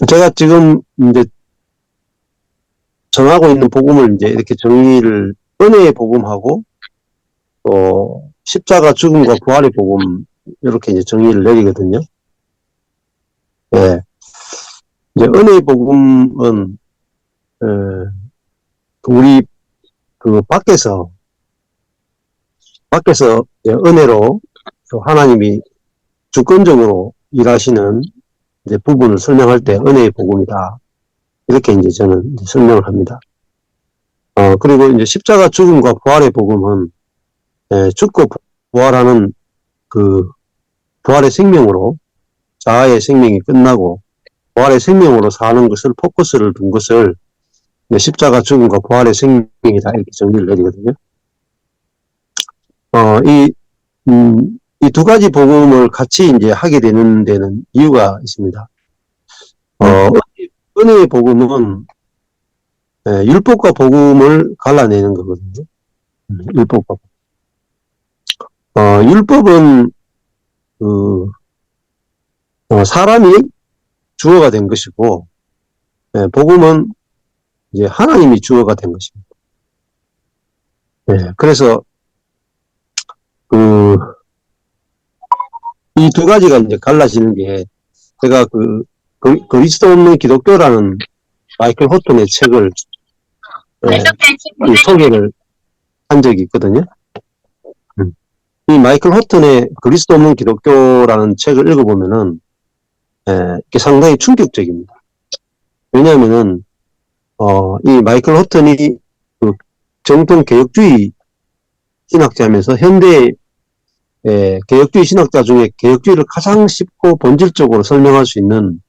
제가 지금 이제 전하고 있는 복음을 이제 이렇게 정리를 은혜의 복음하고 또 십자가 죽음과 부활의 복음 이렇게 이제 정리를 내리거든요. 예. 이제 은혜의 복음은 우리 그 밖에서 은혜로 하나님이 주권적으로 일하시는 이제 부분을 설명할 때 은혜의 복음이다. 이렇게 이제 저는 이제 설명을 합니다. 그리고 이제 십자가 죽음과 부활의 복음은 죽고 부활하는 그 부활의 생명으로 자아의 생명이 끝나고 부활의 생명으로 사는 것을 포커스를 둔 것을 십자가 죽음과 부활의 생명이다 이렇게 정리를 내리거든요. 이 두 가지 복음을 같이 이제 하게 되는 데는 이유가 있습니다. 은혜의 복음은 율법과 복음을 갈라내는 거거든요. 율법과 율법은 사람이 주어가 된 것이고 복음은 이제 하나님이 주어가 된 것입니다. 그래서 이 두 가지가 이제 갈라지는 게 제가 그리스도 없는 기독교라는 마이클 호튼의 책을 소개를 한 적이 있거든요. 이 마이클 호튼의 그리스도 없는 기독교라는 책을 읽어보면은 이게 상당히 충격적입니다. 왜냐하면은 이 마이클 호튼이 그 정통 개혁주의 신학자면서 현대 개혁주의 신학자 중에 개혁주의를 가장 쉽고 본질적으로 설명할 수 있는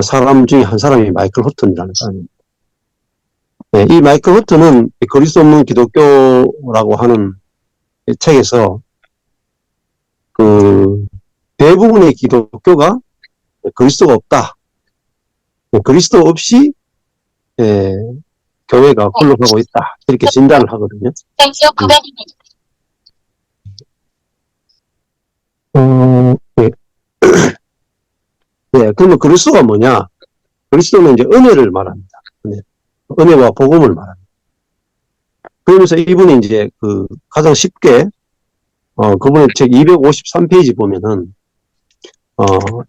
사람 중에 한 사람이 마이클 호튼이라는 사람입니다. 이 마이클 호튼은 그리스도 없는 기독교라고 하는 책에서 대부분의 기독교가 그리스도가 없다. 그리스도 없이 교회가 굴러가고 있다. 이렇게 진단을 하거든요. 그러면 그리스도가 뭐냐? 그리스도는 이제 은혜를 말합니다. 은혜와 복음을 말합니다. 그러면서 이분이 이제 가장 쉽게 그분의 책 253페이지 보면은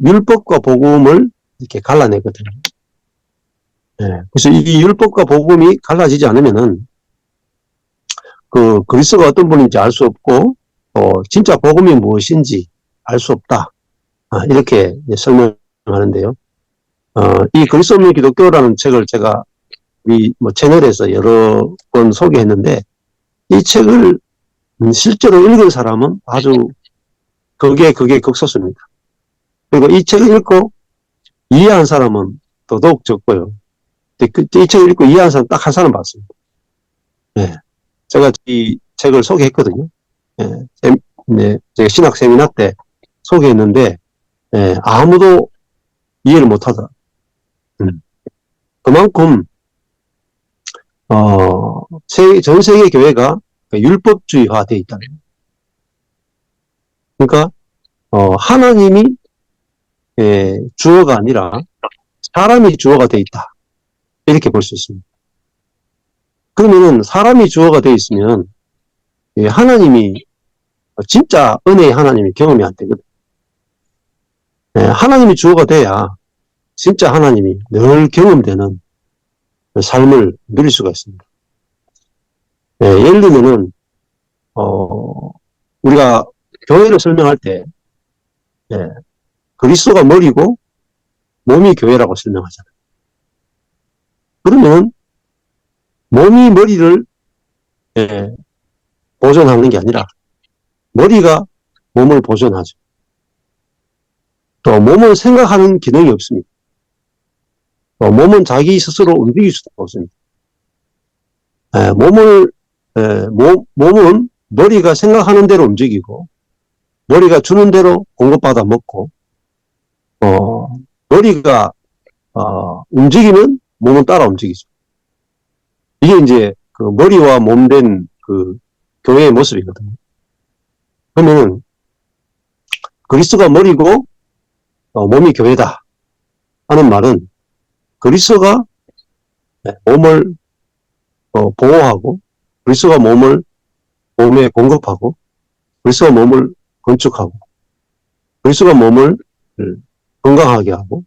율법과 복음을 이렇게 갈라내거든요. 그래서 이 율법과 복음이 갈라지지 않으면은 그리스도가 어떤 분인지 알 수 없고 진짜 복음이 무엇인지 알 수 없다. 이렇게 설명하는데요. 이 그리스도 없는 기독교라는 책을 제가 우리 채널에서 여러 번 소개했는데 이 책을 실제로 읽은 사람은 아주 그게 극소수입니다. 그리고 이 책을 읽고 이해한 사람은 더더욱 적고요. 이 책을 읽고 이해한 사람 딱 한 사람 봤습니다. 제가 이 책을 소개했거든요. 제가 신학 세미나 때 소개했는데 아무도 이해를 못하더라. 그만큼 전 세계 교회가 율법주의화 되어 있다는 거예요. 그러니까 하나님이 주어가 아니라 사람이 주어가 되어 있다. 이렇게 볼 수 있습니다. 그러면은 사람이 주어가 되어 있으면 하나님이 진짜 은혜의 하나님이 경험이 안 되거든요. 하나님이 주어가 돼야 진짜 하나님이 늘 경험되는 삶을 누릴 수가 있습니다. 예를 들면은 우리가 교회를 설명할 때 그리스도가 머리고 몸이 교회라고 설명하잖아요. 그러면 몸이 머리를 보존하는 게 아니라 머리가 몸을 보존하죠. 또 몸은 생각하는 기능이 없습니다. 또 몸은 자기 스스로 움직일 수도 없습니다. 몸은 머리가 생각하는 대로 움직이고 머리가 주는 대로 공급받아 먹고 머리가 움직이면 몸은 따라 움직이죠. 이게 이제 머리와 몸된 교회의 모습이거든요. 그러면은 그리스도가 머리고 몸이 교회다. 하는 말은 그리스도가 몸을 보호하고 그리스도가 몸에 공급하고 그리스도가 몸을 건축하고 그리스도가 몸을 건강하게 하고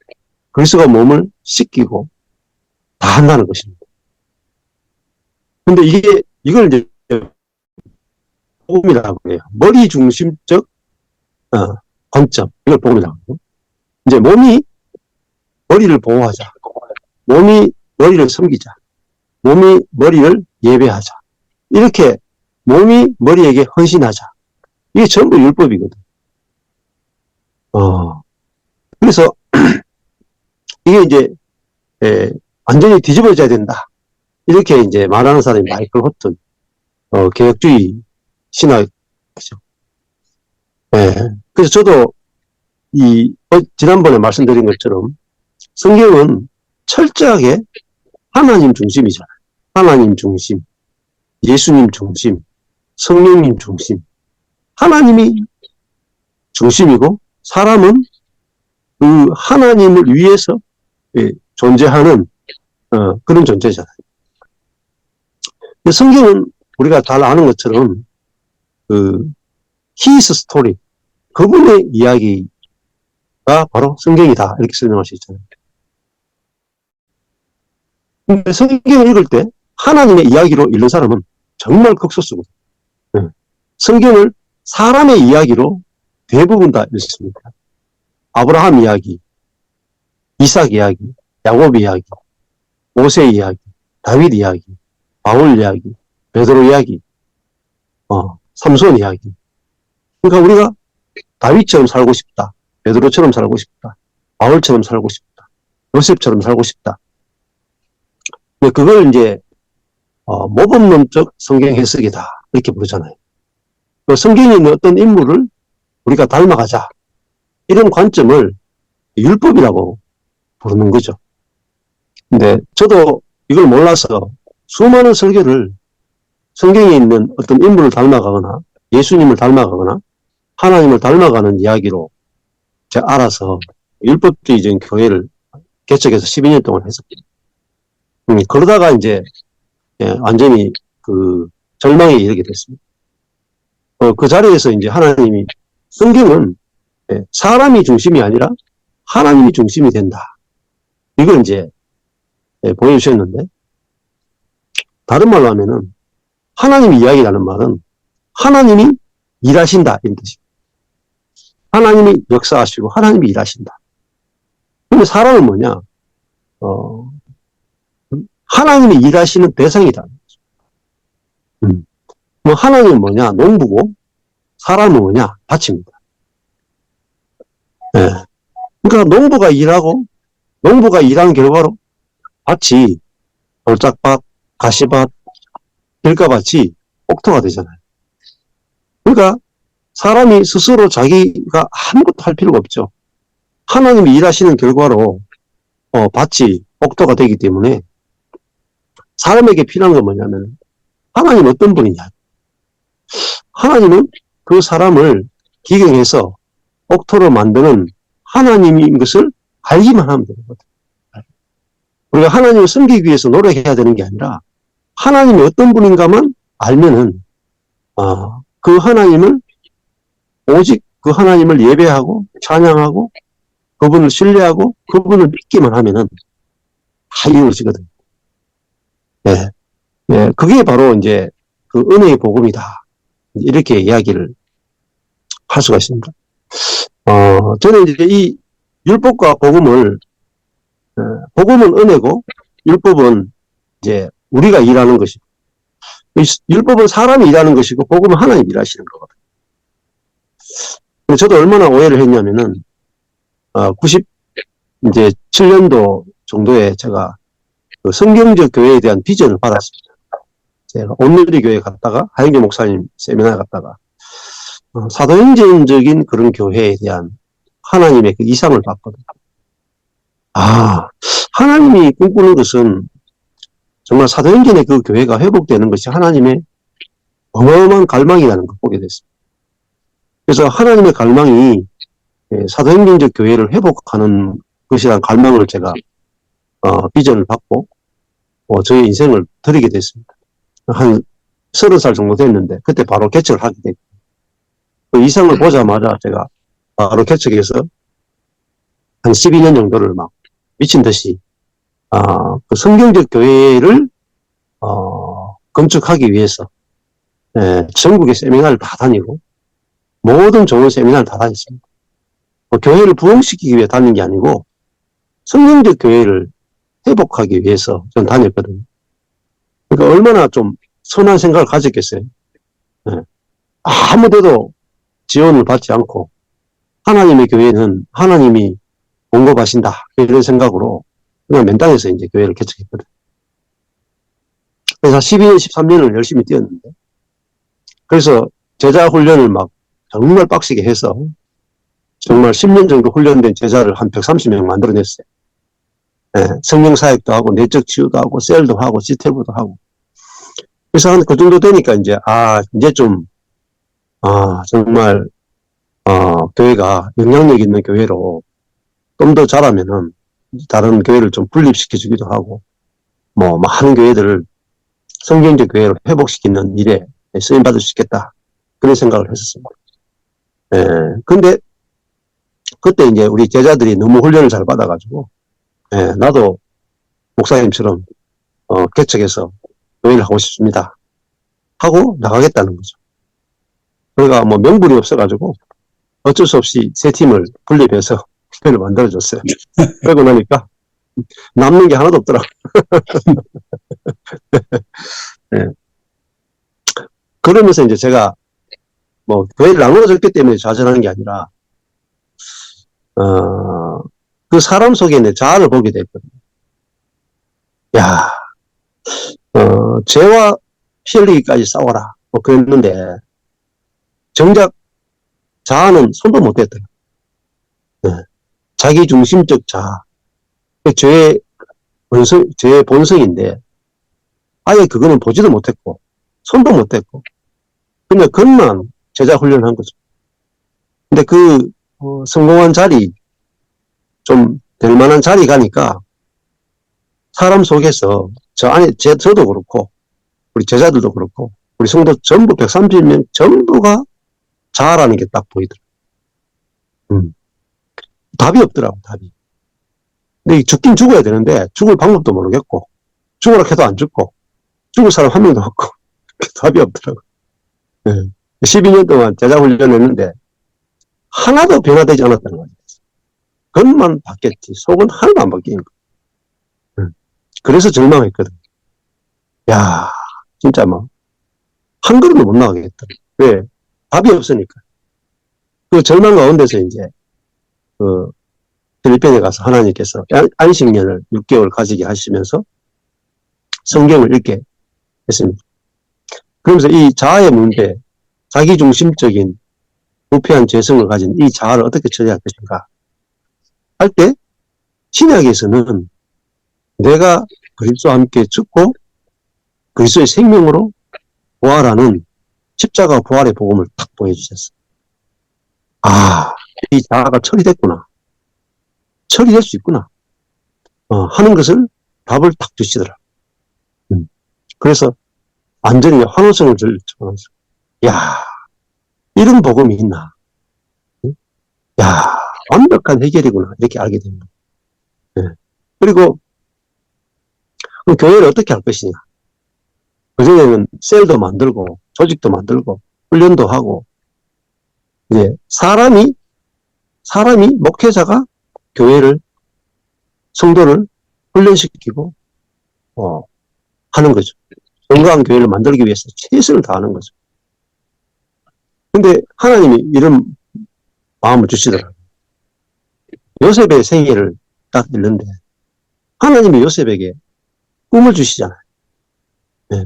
그리스도가 몸을 씻기고 다 한다는 것입니다. 근데 이걸 이제 복음이라고 해요. 머리 중심적 관점, 이걸 복음이라고 해요. 이제 몸이 머리를 보호하자. 몸이 머리를 섬기자. 몸이 머리를 예배하자. 이렇게 몸이 머리에게 헌신하자. 이게 전부 율법이거든. 그래서 이게 이제 완전히 뒤집어져야 된다. 이렇게 이제 말하는 사람이 마이클 호튼 개혁주의 신학이죠. 그래서 저도 지난번에 말씀드린 것처럼 성경은 철저하게 하나님 중심이잖아요. 하나님 중심, 예수님 중심, 성령님 중심. 하나님이 중심이고 사람은 그 하나님을 위해서 존재하는 그런 존재잖아요. 성경은 우리가 잘 아는 것처럼 His story, 그분의 이야기가 바로 성경이다 이렇게 설명할 수 있잖아요. 근데 성경을 읽을 때 하나님의 이야기로 읽는 사람은 정말 극소수거든요. 성경을 사람의 이야기로 대부분 다 읽습니다. 아브라함 이야기, 이삭 이야기, 야곱 이야기, 모세 이야기, 다윗 이야기, 바울 이야기, 베드로 이야기, 삼손 이야기. 그러니까 우리가 다윗처럼 살고 싶다, 베드로처럼 살고 싶다, 바울처럼 살고 싶다, 요셉처럼 살고 싶다. 그걸 이제 모범론적 성경 해석이다 이렇게 부르잖아요. 성경에 있는 어떤 인물을 우리가 닮아가자 이런 관점을 율법이라고 부르는 거죠. 근데 저도 이걸 몰라서 수많은 설교를 성경에 있는 어떤 인물을 닮아가거나 예수님을 닮아가거나 하나님을 닮아가는 이야기로 제가 알아서 율법주의적인 교회를 개척해서 12년 동안 했었거든요. 그러다가 이제 완전히 그 절망에 이르게 됐습니다. 그 자리에서 이제 하나님이 성경은 사람이 중심이 아니라 하나님이 중심이 된다. 이걸 이제 보여주셨는데 다른 말로 하면은 하나님이 이야기라는 말은 하나님이 일하신다 이런 뜻입니다. 하나님이 역사하시고 하나님이 일하신다. 근데 사람은 뭐냐? 하나님이 일하시는 대상이다. 하나님은 뭐냐? 농부고 사람은 뭐냐? 밭입니다. 그러니까 농부가 일한 결과로 밭이 돌짝밭, 가시밭, 길가밭이 옥토가 되잖아요. 그러니까 사람이 스스로 자기가 아무것도 할 필요가 없죠. 하나님이 일하시는 결과로 밭이 옥토가 되기 때문에 사람에게 필요한 건 뭐냐면 하나님 어떤 분이냐. 하나님은 그 사람을 기경해서 옥토로 만드는 하나님인 것을 알기만 하면 되는 거죠. 우리가 하나님을 섬기기 위해서 노력해야 되는 게 아니라 하나님이 어떤 분인가만 알면은 그 하나님을 오직 그 하나님을 예배하고 찬양하고 그분을 신뢰하고 그분을 믿기만 하면은 다 이루어지거든요. 그게 바로 이제 그 은혜의 복음이다. 이렇게 이야기를 할 수가 있습니다. 저는 이제 이 율법과 복음은 은혜고 율법은 이제 우리가 일하는 것이고 율법은 사람이 일하는 것이고 복음은 하나님이 일하시는 거거든요. 저도 얼마나 오해를 했냐면은 97년도 정도에 제가 그 성경적 교회에 대한 비전을 받았습니다. 제가 온누리 교회 갔다가 하영규 목사님 세미나 갔다가 사도행전적인 그런 교회에 대한 하나님의 그 이상을 봤거든요. 하나님이 꿈꾸는 것은 정말 사도행전의 그 교회가 회복되는 것이 하나님의 어마어마한 갈망이라는 걸 보게 됐습니다. 그래서 하나님의 갈망이 사도행전적 교회를 회복하는 것이란 갈망을 제가, 비전을 받고, 저의 인생을 드리게 됐습니다. 한 30살 정도 됐는데, 그때 바로 개척을 하게 됐고, 그 이상을 보자마자 제가 바로 개척해서 한 12년 정도를 막 미친 듯이, 그 성경적 교회를, 건축하기 위해서, 전국의 세미나를 다 다니고, 모든 좋은 세미나를 다 다녔습니다. 교회를 부흥시키기 위해 다닌 게 아니고, 성경적 교회를 회복하기 위해서 전 다녔거든요. 그러니까 얼마나 좀 선한 생각을 가졌겠어요. 아무 데도 지원을 받지 않고, 하나님의 교회는 하나님이 공급하신다. 이런 생각으로 그냥 맨땅에서 이제 교회를 개척했거든요. 그래서 12년, 13년을 열심히 뛰었는데, 그래서 제자 훈련을 막 정말 빡시게 해서 정말 10년 정도 훈련된 제자를 한 130명 만들어냈어요. 성령 사역도 하고 내적 치유도 하고 셀도 하고 지태부도 하고. 그래서 한 그 정도 되니까 이제 이제 좀 정말 교회가 영향력 있는 교회로 좀 더 자라면은 다른 교회를 좀 분립시켜 주기도 하고 많은 교회들을 성경적 교회로 회복시키는 일에 쓰임 받을 수 있겠다. 그런 생각을 했었습니다. 근데 그때 이제 우리 제자들이 너무 훈련을 잘 받아가지고 나도 목사님처럼 개척해서 교회를 하고 싶습니다. 하고 나가겠다는 거죠. 그러니까 명분이 없어가지고 어쩔 수 없이 세 팀을 분립해서 교회를 만들어줬어요. 그러고 나니까 남는 게 하나도 없더라고요. 네. 그러면서 이제 제가 교회를 나누어졌기 때문에 좌절하는 게 아니라 그 사람 속에 내 자아를 보게 됐거든요. 야, 죄와 피 흘리기까지 싸워라. 그랬는데 정작 자아는 손도 못 댔더라고요. 네. 자기중심적 자아. 죄의 본성인데 아예 그거는 보지도 못했고 손도 못 댔고 그냥 겉만 제자 훈련한 거죠. 근데 그 성공한 자리 좀 될 만한 자리 가니까 사람 속에서 저도 그렇고 우리 제자들도 그렇고 우리 성도 전부 130명 전부가 자아라는 게 딱 보이더라고요. 답이 없더라고, 답이. 근데 죽긴 죽어야 되는데 죽을 방법도 모르겠고 죽으라 해도 안 죽고 죽을 사람 한 명도 없고 답이 없더라고. 12년 동안 제자 훈련했는데 하나도 변화되지 않았다는 거죠. 겉만 바뀌었지 속은 하나도 안 바뀐 거예요. 그래서 절망했거든. 야, 진짜 한 걸음도 못 나가겠다. 왜? 답이 없으니까. 그 절망 가운데서 이제 필리핀에 가서 하나님께서 안식년을 6개월 가지게 하시면서 성경을 읽게 했습니다. 그러면서 이 자아의 문제, 자기중심적인 부패한 죄성을 가진 이 자아를 어떻게 처리할 것인가 할 때 신약에서는 내가 그리스도와 함께 죽고 그리스도의 생명으로 부활하는 십자가 부활의 복음을 딱 보여주셨어요. 이 자아가 처리됐구나. 처리될 수 있구나. 하는 것을 답을 딱 주시더라. 그래서 완전히 환호성을 들려주면서 야, 이런 복음이 있나. 야, 완벽한 해결이구나. 이렇게 알게 됩니다. 그리고 교회를 어떻게 할 것이냐. 그전에는 셀도 만들고 조직도 만들고 훈련도 하고 이제 사람이 목회자가 교회를 성도를 훈련시키고 하는 거죠. 건강한 교회를 만들기 위해서 최선을 다하는 거죠. 근데 하나님이 이런 마음을 주시더라고요. 요셉의 생애를 딱 읽는데 하나님이 요셉에게 꿈을 주시잖아요.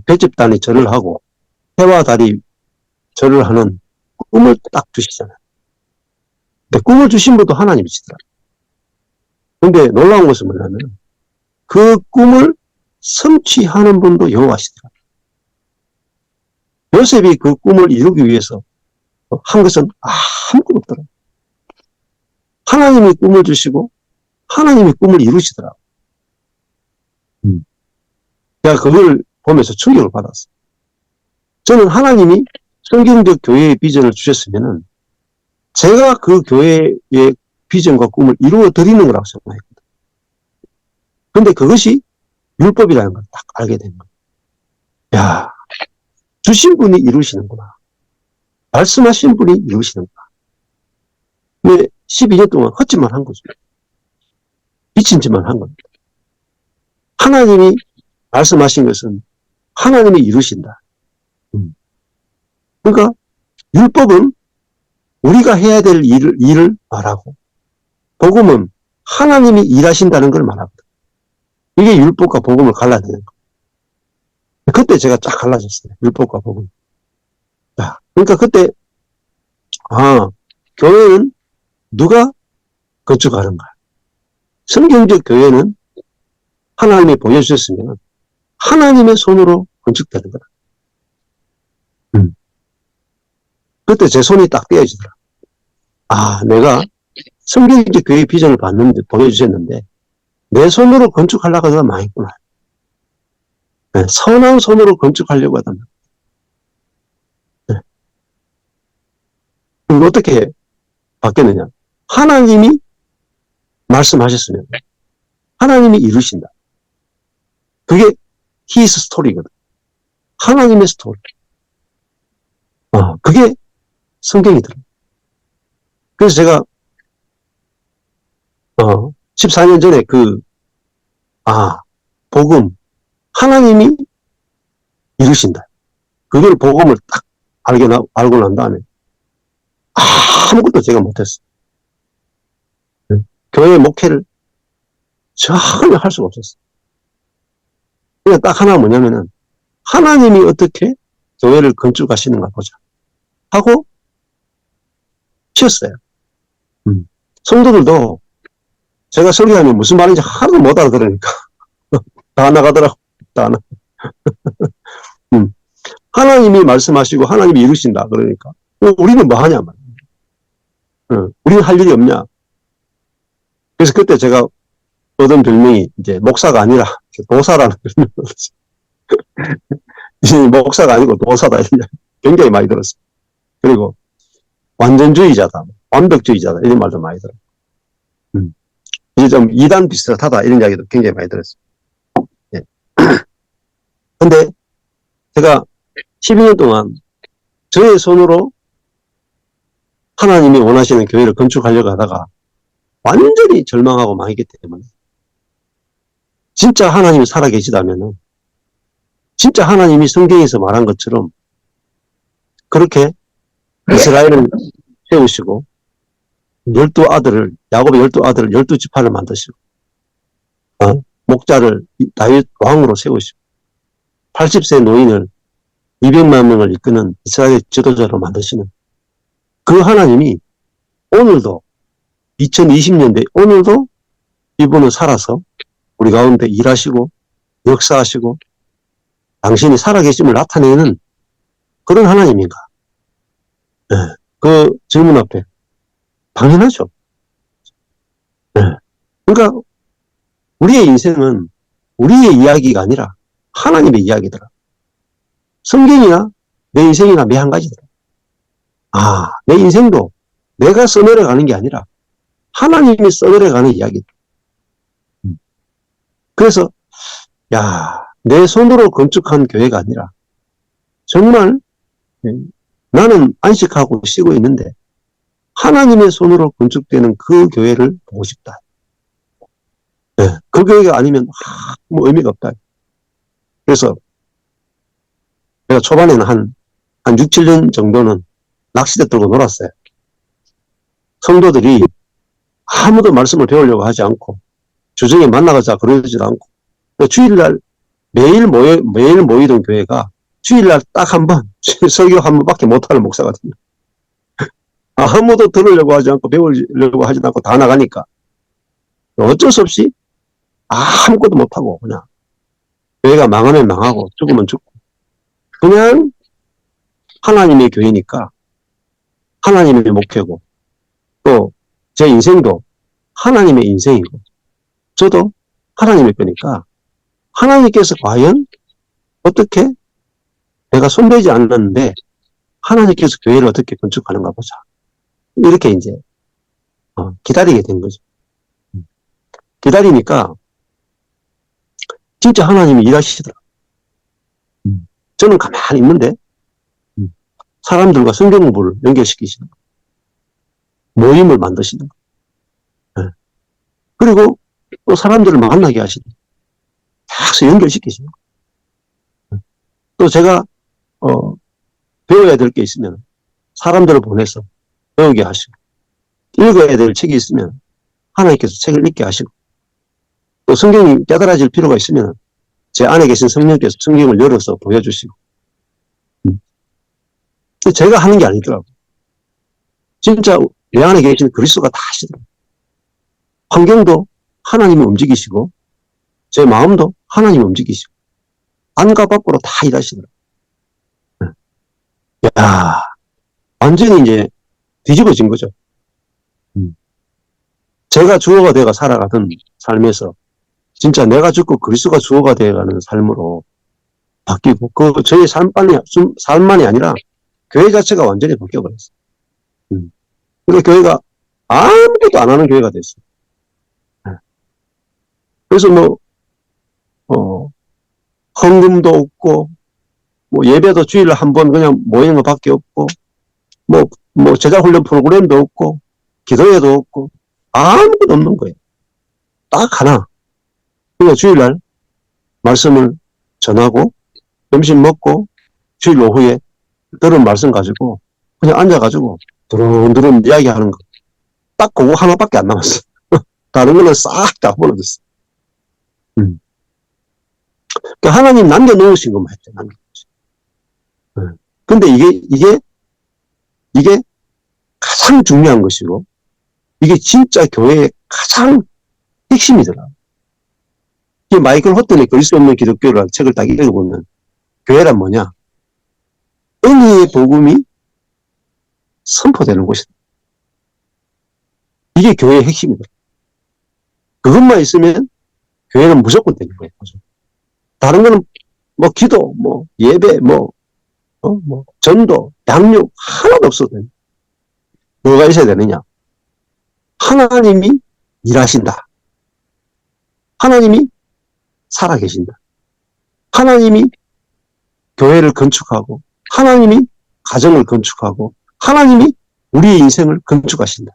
백집단이 절을 하고 해와 달이 절을 하는 꿈을 딱 주시잖아요. 근데 꿈을 주신 분도 하나님이시더라고요. 근데 놀라운 것은 뭐냐면 그 꿈을 성취하는 분도 여호와시더라고요. 요셉이 그 꿈을 이루기 위해서 한 것은 아무것도 없더라고요. 하나님이 꿈을 주시고 하나님이 꿈을 이루시더라고요. 제가 그걸 보면서 충격을 받았어요. 저는 하나님이 성경적 교회의 비전을 주셨으면은 제가 그 교회의 비전과 꿈을 이루어 드리는 거라고 생각했거든요. 근데 그것이 율법이라는 걸 딱 알게 된 거예요. 야, 주신 분이 이루시는구나. 말씀하신 분이 이루시는구나. 왜 12년 동안 헛짓만 한 거죠. 미친 짓만 한 겁니다. 하나님이 말씀하신 것은 하나님이 이루신다. 그러니까 율법은 우리가 해야 될 일을 말하고 복음은 하나님이 일하신다는 걸 말하거든. 이게 율법과 복음을 갈라내는 거예요. 그때 제가 쫙 갈라졌어요. 율법과 복음. 그러니까 그때 교회는 누가 건축하는가? 성경적 교회는 하나님이 보여주셨으면 하나님의 손으로 건축되는 거다. 그때 제 손이 딱 떼어지더라. 내가 성경적 교회의 비전을 봤는데, 보여주셨는데, 내 손으로 건축하려고 하다가 망했구나. 네, 선한 손으로 건축하려고 하다. 네. 그럼 어떻게 바뀌었느냐? 하나님이 말씀하셨으면, 하나님이 이루신다. 그게 His 스토리거든. 하나님의 스토리. 그게 성경이더라. 그래서 제가 14년 전에 복음, 하나님이 이루신다. 그걸 복음을 딱 알고 난 다음에 아무것도 제가 못했어요. 교회 목회를 전혀 할 수가 없었어요. 그냥 딱 하나 뭐냐면은 하나님이 어떻게 교회를 건축하시는가 보자 하고 쉬었어요. 성도들도 제가 설교하면 무슨 말인지 하나도 못 알아들으니까 다 나가더라고. 다 나. 하나님이 말씀하시고 하나님이 이루신다 그러니까 우리는 뭐 하냐 말이야. 우리는 할 일이 없냐. 그래서 그때 제가 얻은 별명이 이제 목사가 아니라 도사라는 별명을 얻었어요. 이제 목사가 아니고 도사다 이런 굉장히 많이 들었어요. 그리고 완전주의자다, 완벽주의자다 이런 말도 많이 들어요. 이제 좀 이단 비슷하다 이런 이야기도 굉장히 많이 들었어요. 예. 근데 제가 12년 동안 저의 손으로 하나님이 원하시는 교회를 건축하려고 하다가 완전히 절망하고 망했기 때문에 진짜 하나님이 살아계시다면은 진짜 하나님이 성경에서 말한 것처럼 그렇게 이스라엘을 세우시고 12아들을 야곱의 12아들을 12지파를 만드시고 목자를 다윗 왕으로 세우시고 80세 노인을 200만 명을 이끄는 이스라엘 지도자로 만드시는 그 하나님이 오늘도 2020년대 오늘도 이분은 살아서 우리 가운데 일하시고 역사하시고 당신이 살아계심을 나타내는 그런 하나님인가? 네, 그 질문 앞에 당연하죠. 네. 그러니까 우리의 인생은 우리의 이야기가 아니라 하나님의 이야기더라. 성경이나 내 인생이나 매 한 가지더라. 내 인생도 내가 써내려가는 게 아니라 하나님이 써내려가는 이야기다. 그래서 내 손으로 건축한 교회가 아니라 정말 나는 안식하고 쉬고 있는데 하나님의 손으로 건축되는 그 교회를 보고 싶다. 네, 그 교회가 아니면 뭐 의미가 없다. 그래서 제가 초반에는 한 6, 7년 정도는 낚시대 들고 놀았어요. 성도들이 아무도 말씀을 배우려고 하지 않고 주중에 만나가자 그러지도 않고 주일날 매일 모이던 교회가 주일날 딱 한 번 설교 한 번밖에 못하는 목사거든요. 아무도 들으려고 하지 않고 배우려고 하지 않고 다 나가니까 어쩔 수 없이 아무것도 못하고 그냥 교회가 망하면 망하고 죽으면 죽고 그냥 하나님의 교회니까 하나님의 목회고 또 제 인생도 하나님의 인생이고 저도 하나님의 거니까 하나님께서 과연 어떻게 내가 손대지 않았는데 하나님께서 교회를 어떻게 건축하는가 보자. 이렇게 이제 기다리게 된 거죠. 기다리니까 진짜 하나님이 일하시더라고요. 저는 가만히 있는데 사람들과 성경 공부를 연결시키시는 거예요. 모임을 만드시는 거예요. 그리고 또 사람들을 만나게 하시는 거예요. 계속 연결시키시는 거예요. 또 제가 배워야 될 게 있으면 사람들을 보내서 배우게 하시고 읽어야 될 책이 있으면 하나님께서 책을 읽게 하시고 또 성경이 깨달아질 필요가 있으면 제 안에 계신 성령께서 성경을 열어서 보여주시고 제가 하는 게 아니더라고요. 진짜 내 안에 계신 그리스도가 다 하시더라고요. 환경도 하나님이 움직이시고 제 마음도 하나님이 움직이시고 안과 밖으로 다 일하시더라고요. 야, 완전히 이제 뒤집어진 거죠. 제가 주어가 되어 살아가던 삶에서 진짜 내가 죽고 그리스도가 주어가 되어가는 삶으로 바뀌고 저의 삶만이 아니라 교회 자체가 완전히 바뀌어버렸어요. 그리고 교회가 아무것도 안 하는 교회가 됐어요. 그래서 헌금도 없고 예배도 주일에 한 번 그냥 모이는 것밖에 없고 제자훈련 프로그램도 없고 기도회도 없고 아무것도 없는 거예요. 딱 하나. 그냥 주일날 말씀을 전하고 점심 먹고 주일 오후에 들은 말씀 가지고 그냥 앉아가지고 두런두런 이야기하는 거. 딱 그거 하나밖에 안 남았어. 다른 거는 싹 다 벌어졌어. 그러니까 하나님 남겨놓으신 것만 했죠. 남겨놓으신. 근데 이게 가장 중요한 것이고 이게 진짜 교회의 가장 핵심이더라. 이 마이클 호튼의 그리스도 없는 기독교라는 책을 딱 읽어보면 교회란 뭐냐? 은혜의 복음이 선포되는 곳이다. 이게 교회의 핵심이다. 그것만 있으면 교회는 무조건 되는 거예요. 다른 거는 기도, 예배, 전도, 양육 하나도 없어도 돼요. 뭐가 있어야 되느냐? 하나님이 일하신다. 하나님이 살아계신다. 하나님이 교회를 건축하고 하나님이 가정을 건축하고 하나님이 우리의 인생을 건축하신다.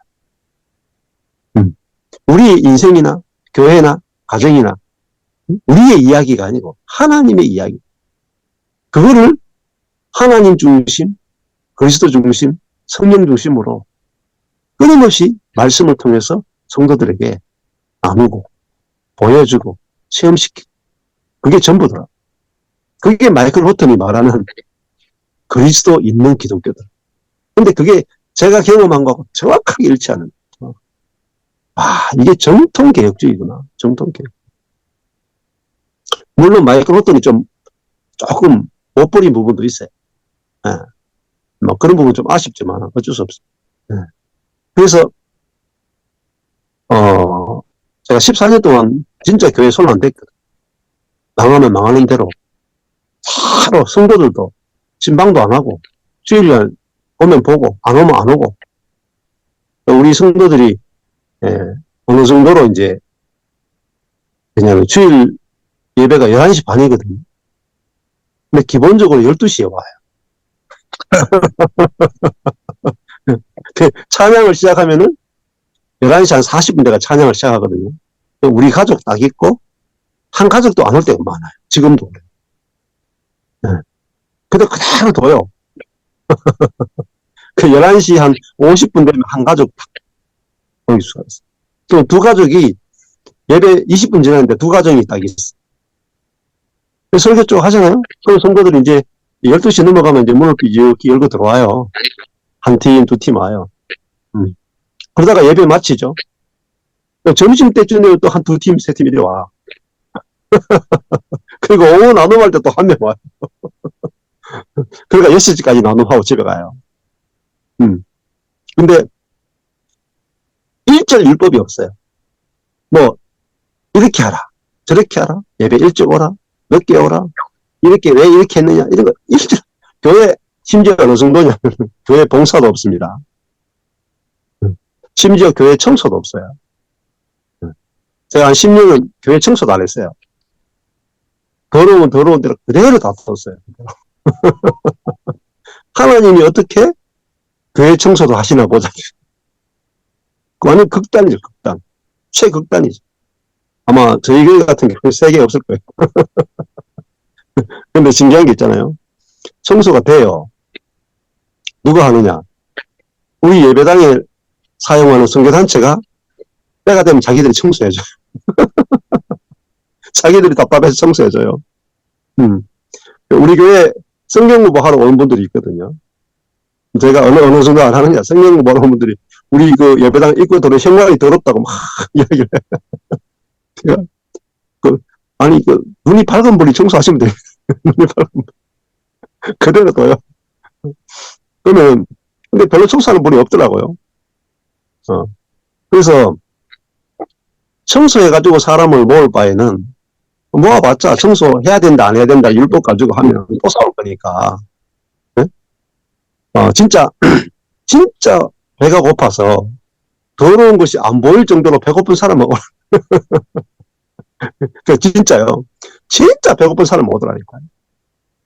우리의 인생이나 교회나 가정이나 우리의 이야기가 아니고 하나님의 이야기. 그거를 하나님 중심, 그리스도 중심, 성령 중심으로 끊임없이 말씀을 통해서 성도들에게 나누고 보여주고 체험시키고 그게 전부더라. 그게 마이클 호튼이 말하는 그리스도 있는 기독교다. 근데 그게 제가 경험한 거하고 정확하게 일치하는 거예요. 이게 정통개혁주의구나. 정통개혁. 물론 마이클 호튼이 조금 못 버린 부분도 있어요. 그런 부분 좀 아쉽지만 어쩔 수 없어요. 그래서 제가 14년 동안 진짜 교회 손 안 댔거든. 망하면 망하는 대로 바로 성도들도 신방도 안 하고 주일날 오면 보고 안 오면 안 오고 우리 성도들이 어느 정도로 이제 왜냐하면 주일 예배가 11시 반이거든요. 근데 기본적으로 12시에 와요. 찬양을 시작하면은 11시 한 40분 내가 찬양을 시작하거든요. 우리 가족 딱 있고 한 가족도 안 올 때가 많아요. 지금도 그래요. 근데 그대로 둬요. 그 11시 한 50분 되면 한 가족 딱 모일 수가 있어요. 또 두 가족이 예배 20분 지났는데 두 가정이 딱 있어. 설교 쪽 하잖아요? 그럼 성도들이 이제 12시 넘어가면 이제 문을 이렇게 열고 들어와요. 한 팀, 두 팀 와요. 그러다가 예배 마치죠. 점심 때쯤에 또 한 두 팀, 세 팀 이리 와. 그리고 오후 나눔할 때 또 한 명 와요. 그러니까 6시까지 나눔하고 집에 가요. 근데 일절 율법이 없어요. 이렇게 하라. 저렇게 하라. 예배 일찍 오라. 늦게 오라. 이렇게 왜 이렇게 했느냐. 이런 거 일찍. 교회 심지어 어느 정도냐면 교회 봉사도 없습니다. 심지어 교회 청소도 없어요. 제가 한 10년은 교회 청소도 안 했어요. 더러운 대로 그대로 다 뒀어요. 하나님이 어떻게 교회 청소도 하시나 보자. 완전 극단이죠, 극단. 최극단이죠. 아마 저희 교회 같은 경우는 세계 없을 거예요. 근데 신기한 게 있잖아요. 청소가 돼요. 누가 하느냐? 우리 예배당에 사용하는 선교단체가 때가 되면 자기들이 청소해줘요. 자기들이 답답해서 청소해줘요. 우리 교회 성경 공부하러 오는 분들이 있거든요. 제가 어느 정도 안 하느냐. 성경 공부하러 오는 분들이 우리 그 예배당 입구 도로 현관이 더럽다고 막 이야기를 해요. 아니, 눈이 밝은 분이 청소하시면 돼요. 눈이 밝은 분. 그대로 둬요. 그러면, 근데 별로 청소하는 분이 없더라고요. 그래서, 청소해가지고 사람을 모을 바에는, 모아봤자 청소해야 된다, 안 해야 된다, 율법 가지고 하면 또 싸울 거니까. 네? 진짜 배가 고파서, 더러운 것이 안 보일 정도로 배고픈 사람은, 진짜요. 진짜 배고픈 사람은 오더라니까요.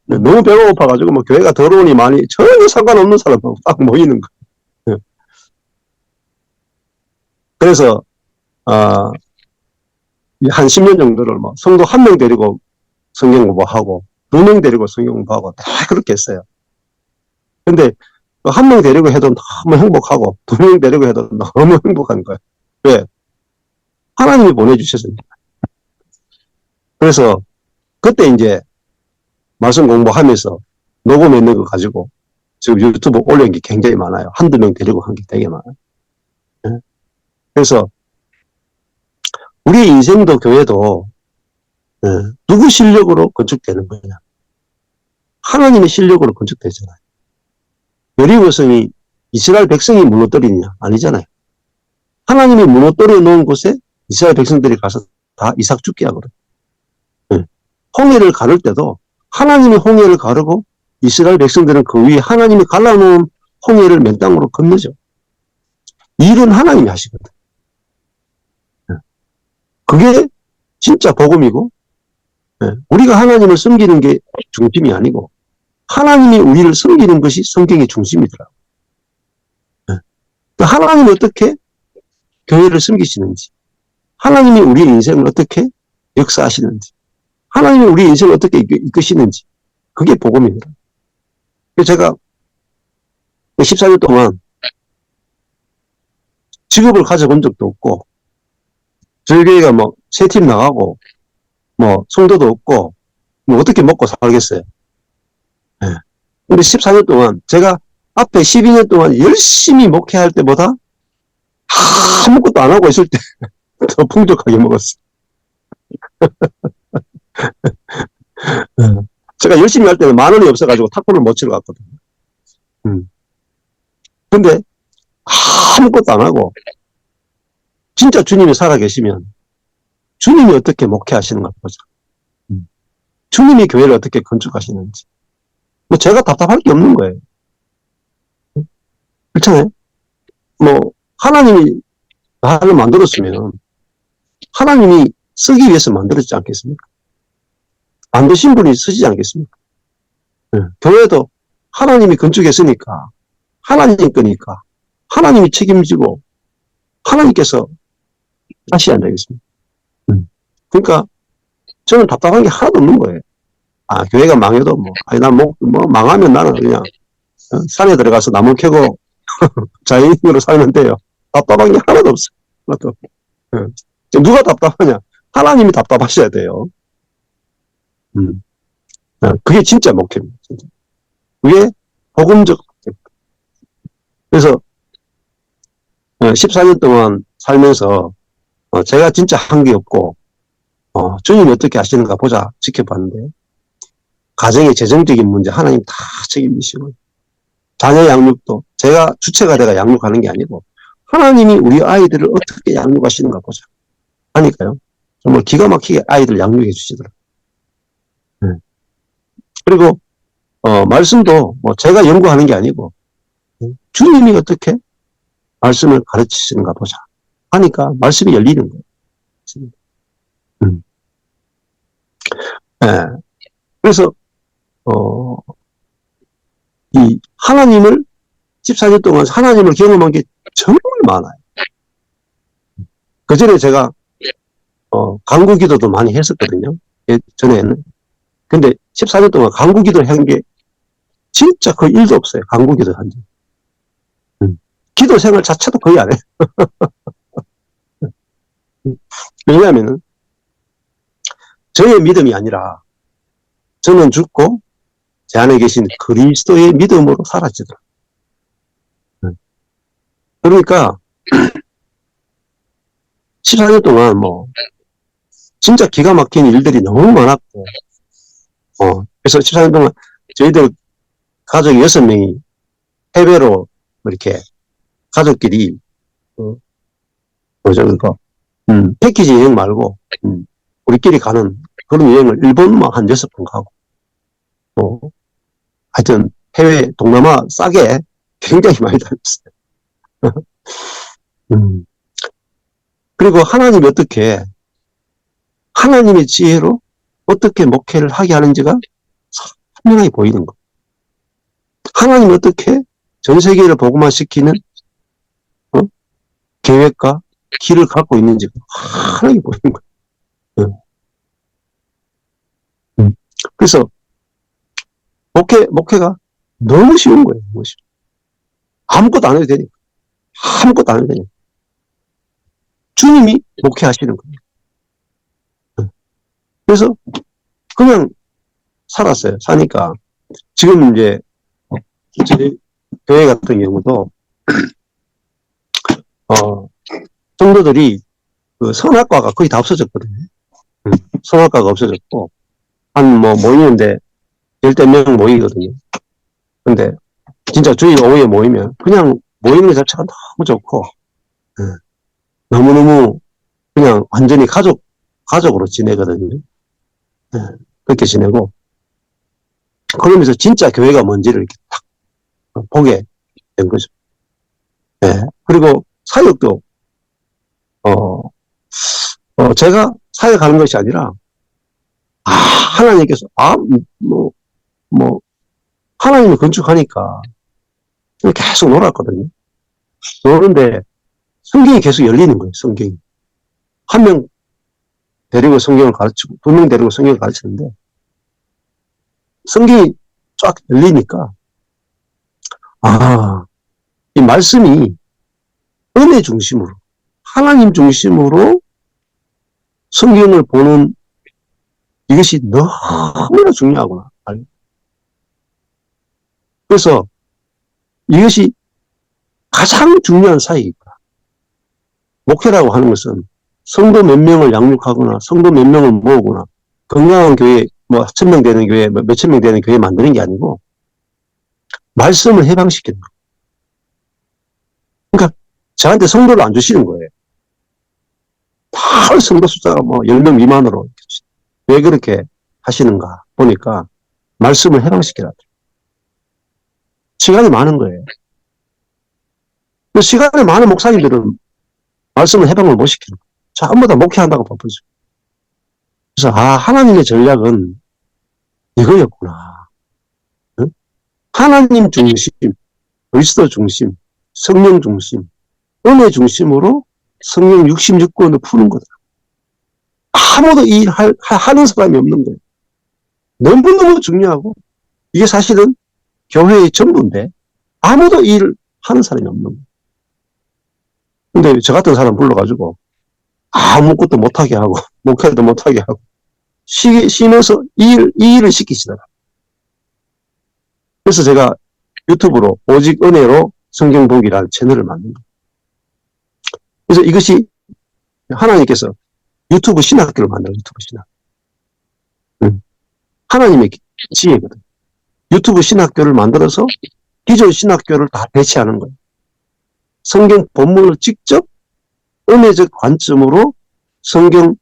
너무 배가 고파가지고, 뭐, 교회가 더러우니 많이, 전혀 상관없는 사람은 딱 모이는 거예요. 그래서, 한 10년 정도를 뭐, 성도 한 명 데리고 성경 공부하고, 2명 데리고 성경 공부하고, 다 그렇게 했어요. 근데, 한 명 데리고 해도 너무 행복하고, 2명 데리고 해도 너무 행복한 거예요. 왜? 하나님이 보내주셨습니다. 그래서, 그때 이제, 말씀 공부하면서 녹음했는 거 가지고 지금 유튜브 올린 게 굉장히 많아요. 한두 명 데리고 한 게 되게 많아요. 네? 그래서 우리 인생도 교회도 네, 누구 실력으로 건축되는 거냐? 하나님의 실력으로 건축되잖아요. 여리고성이 이스라엘 백성이 무너뜨리느냐? 아니잖아요. 하나님이 무너뜨려 놓은 곳에 이스라엘 백성들이 가서 다 이삭 죽게 하거든요. 네. 홍해를 가를 때도 하나님이 홍해를 가르고 이스라엘 백성들은 그 위에 하나님이 갈라놓은 홍해를 맨 땅으로 건너죠. 일은 하나님이 하시거든. 그게 진짜 복음이고 우리가 하나님을 섬기는 게 중심이 아니고 하나님이 우리를 섬기는 것이 성경의 중심이더라고요. 하나님이 어떻게 교회를 섬기시는지 하나님이 우리의 인생을 어떻게 역사하시는지 하나님이 우리 인생을 어떻게 이끄시는지 그게 복음이더라고요. 제가 14년 동안 직업을 가져본 적도 없고 저희 교회가 뭐 세 팀 나가고 뭐 성도도 없고 뭐 어떻게 먹고 살겠어요. 네. 근데 14년 동안 제가 앞에 12년 동안 열심히 목회할 때보다 아무것도 안 하고 있을 때 더 풍족하게 먹었어요. 제가 열심히 할 때는 10,000원이 없어가지고 탁구를 못 치러 갔거든요. 근데 아무것도 안 하고 진짜 주님이 살아계시면 주님이 어떻게 목회하시는가 보자. 주님이 교회를 어떻게 건축하시는지. 뭐 제가 답답할 게 없는 거예요. 그렇잖아요. 뭐 하나님이 나를 만들었으면 하나님이 쓰기 위해서 만들었지 않겠습니까? 만드신 분이 쓰지 않겠습니까? 네. 교회도 하나님이 건축했으니까 하나님 거니까 하나님이 책임지고 하나님께서 다시 안 되겠습니까? 그러니까 저는 답답한 게 하나도 없는 거예요. 아, 교회가 망해도 뭐, 아니, 뭐 망하면 나는 그냥 산에 들어가서 나무 캐고 자연인으로 살면 돼요. 답답한 게 하나도 없어요. 하나도. 누가 답답하냐? 하나님이 답답하셔야 돼요. 그게 진짜 목표입니다. 진짜. 그게 복음적. 그래서 14년 동안 살면서 제가 진짜 한 게 없고 주님이 어떻게 하시는가 보자 지켜봤는데 가정의 재정적인 문제 하나님 다 책임지시고 자녀 양육도 제가 주체가 돼가 양육하는 게 아니고 하나님이 우리 아이들을 어떻게 양육하시는가 보자 하니까요. 정말 기가 막히게 아이들 양육해 주시더라고요. 네. 그리고 말씀도 뭐 제가 연구하는 게 아니고 주님이 어떻게 말씀을 가르치시는가 보자 하니까 말씀이 열리는 거예요. 네. 그래서 이 하나님을 14년 동안 하나님을 경험한 게 정말 많아요. 그 전에 제가 간구 기도도 많이 했었거든요. 전에는. 근데 14년 동안 간구 기도를 한 게 진짜 거의 1도 없어요. 간구 기도 한 적. 기도 생활 자체도 거의 안 해요. 왜냐하면 저의 믿음이 아니라 저는 죽고 제 안에 계신 그리스도의 믿음으로 사라지더라고요. 그러니까 14년 동안 뭐 진짜 기가 막힌 일들이 너무 많았고 그래서 14년 동안 저희들 가족 6명이 해외로 이렇게 가족끼리 뭐죠 그거 패키지 여행 말고 우리끼리 가는 그런 여행을 일본만 한 6번 가고 하여튼 해외 동남아 싸게 굉장히 많이 다녔어요. 그리고 하나님이 어떻게 하나님의 지혜로 어떻게 목회를 하게 하는지가 선명하게 보이는 거예요. 하나님이 어떻게 전 세계를 복음화시키는 계획과 길을 갖고 있는지가 환하게 보이는 거예요. 그래서 목회가 너무 쉬운 거예요. 너무 쉬워. 아무것도 안 해도 되니까. 아무것도 안 해도 되니까. 주님이 목회하시는 거예요. 그래서 그냥 살았어요. 사니까 지금 이제 저희 교회 같은 경우도 성도들이 그 선악과가 거의 다 없어졌거든요. 선악과가 없어졌고 한 뭐 모이는데 10명 모이거든요. 근데 진짜 주일 오후에 모이면 그냥 모이는 것 자체가 너무 좋고 너무너무 그냥 완전히 가족으로 지내거든요. 그렇게 지내고 그러면서 진짜 교회가 뭔지를 이렇게 딱 보게 된 거죠. 그리고 사역도 제가 사역하는 것이 아니라 하나님께서 하나님을 건축하니까 계속 놀았거든요. 노는데 성경이 계속 열리는 거예요. 성경이 한 명 데리고 성경을 가르치고 2명 데리고 성경을 가르치는데 성경이 쫙 열리니까 이 말씀이 은혜 중심으로 하나님 중심으로 성경을 보는 이것이 너무나 중요하구나. 그래서 이것이 가장 중요한 사역이구나. 목회라고 하는 것은 성도 몇 명을 양육하거나 성도 몇 명을 모으거나 건강한 교회 뭐 1000명 되는 교회 몇천 명 되는 교회 만드는 게 아니고 말씀을 해방시키는 거예요. 그러니까 저한테 성도를 안 주시는 거예요. 다 성도 숫자가 뭐 10명 미만으로 왜 그렇게 하시는가 보니까 말씀을 해방시키라. 시간이 많은 거예요. 시간이 많은 목사님들은 말씀을 해방을 못 시키는 거예요. 전부 다 목회한다고 바쁘죠. 그래서 하나님의 전략은 이거였구나. 응? 하나님 중심, 그리스도 중심, 성령 중심, 은혜 중심으로 성령 66권을 푸는 거다. 아무도 이 일 하는 사람이 없는 거예요. 너무너무 중요하고 이게 사실은 교회의 전부인데 아무도 이 일을 하는 사람이 없는 거예요. 근데 저 같은 사람 불러가지고 아무것도 못하게 하고 목회도 못하게 하고 쉬면서 이 일을 시키시더라. 그래서 제가 유튜브로 오직 은혜로 성경 보기라는 채널을 만든 거예요. 그래서 이것이 하나님께서 유튜브 신학교를 만들어 유튜브 신학. 하나님의 지혜거든. 유튜브 신학교를 만들어서 기존 신학교를 다 배치하는 거예요. 성경 본문을 직접 은혜적 관점으로 성경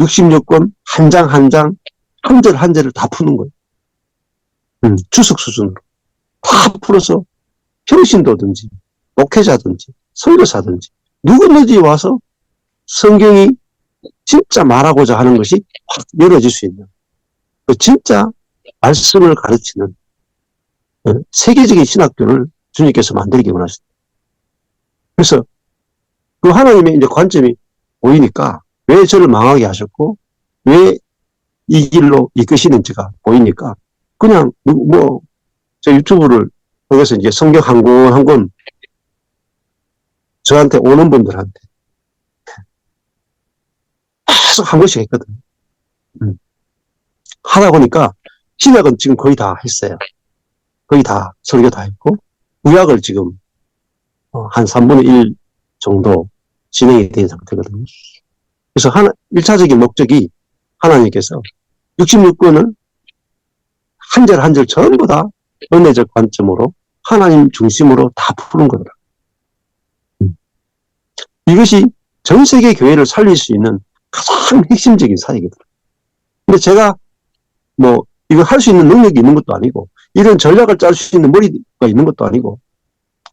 66권 한 장 한 장, 한 절 한 절을 다 푸는 거예요. 주석 수준으로. 다 풀어서 평신도든지, 목회자든지, 선교사든지, 누구든지 와서 성경이 진짜 말하고자 하는 것이 확 열어질 수 있는, 그 진짜 말씀을 가르치는 세계적인 신학교를 주님께서 만들기 원하셨다. 그래서 그 하나님의 이제 관점이 보이니까 왜 저를 망하게 하셨고 왜 이 길로 이끄시는지가 보이니까 그냥 뭐 저 유튜브를 통해서 이제 성경 한 권 한 권 저한테 오는 분들한테 계속 한 권씩 했거든요. 하다 보니까 신약은 지금 거의 다 했어요. 거의 다 설교 다 했고 구약을 지금 한 3분의 1 정도 진행이 된 상태거든요. 그래서 1차적인 목적이 하나님께서 66권을 한 절 한 절 전부 다 은혜적 관점으로 하나님 중심으로 다 푸는 거더라. 이것이 전 세계 교회를 살릴 수 있는 가장 핵심적인 사역이더라. 근데 제가 뭐 이거 할 수 있는 능력이 있는 것도 아니고 이런 전략을 짤 수 있는 머리가 있는 것도 아니고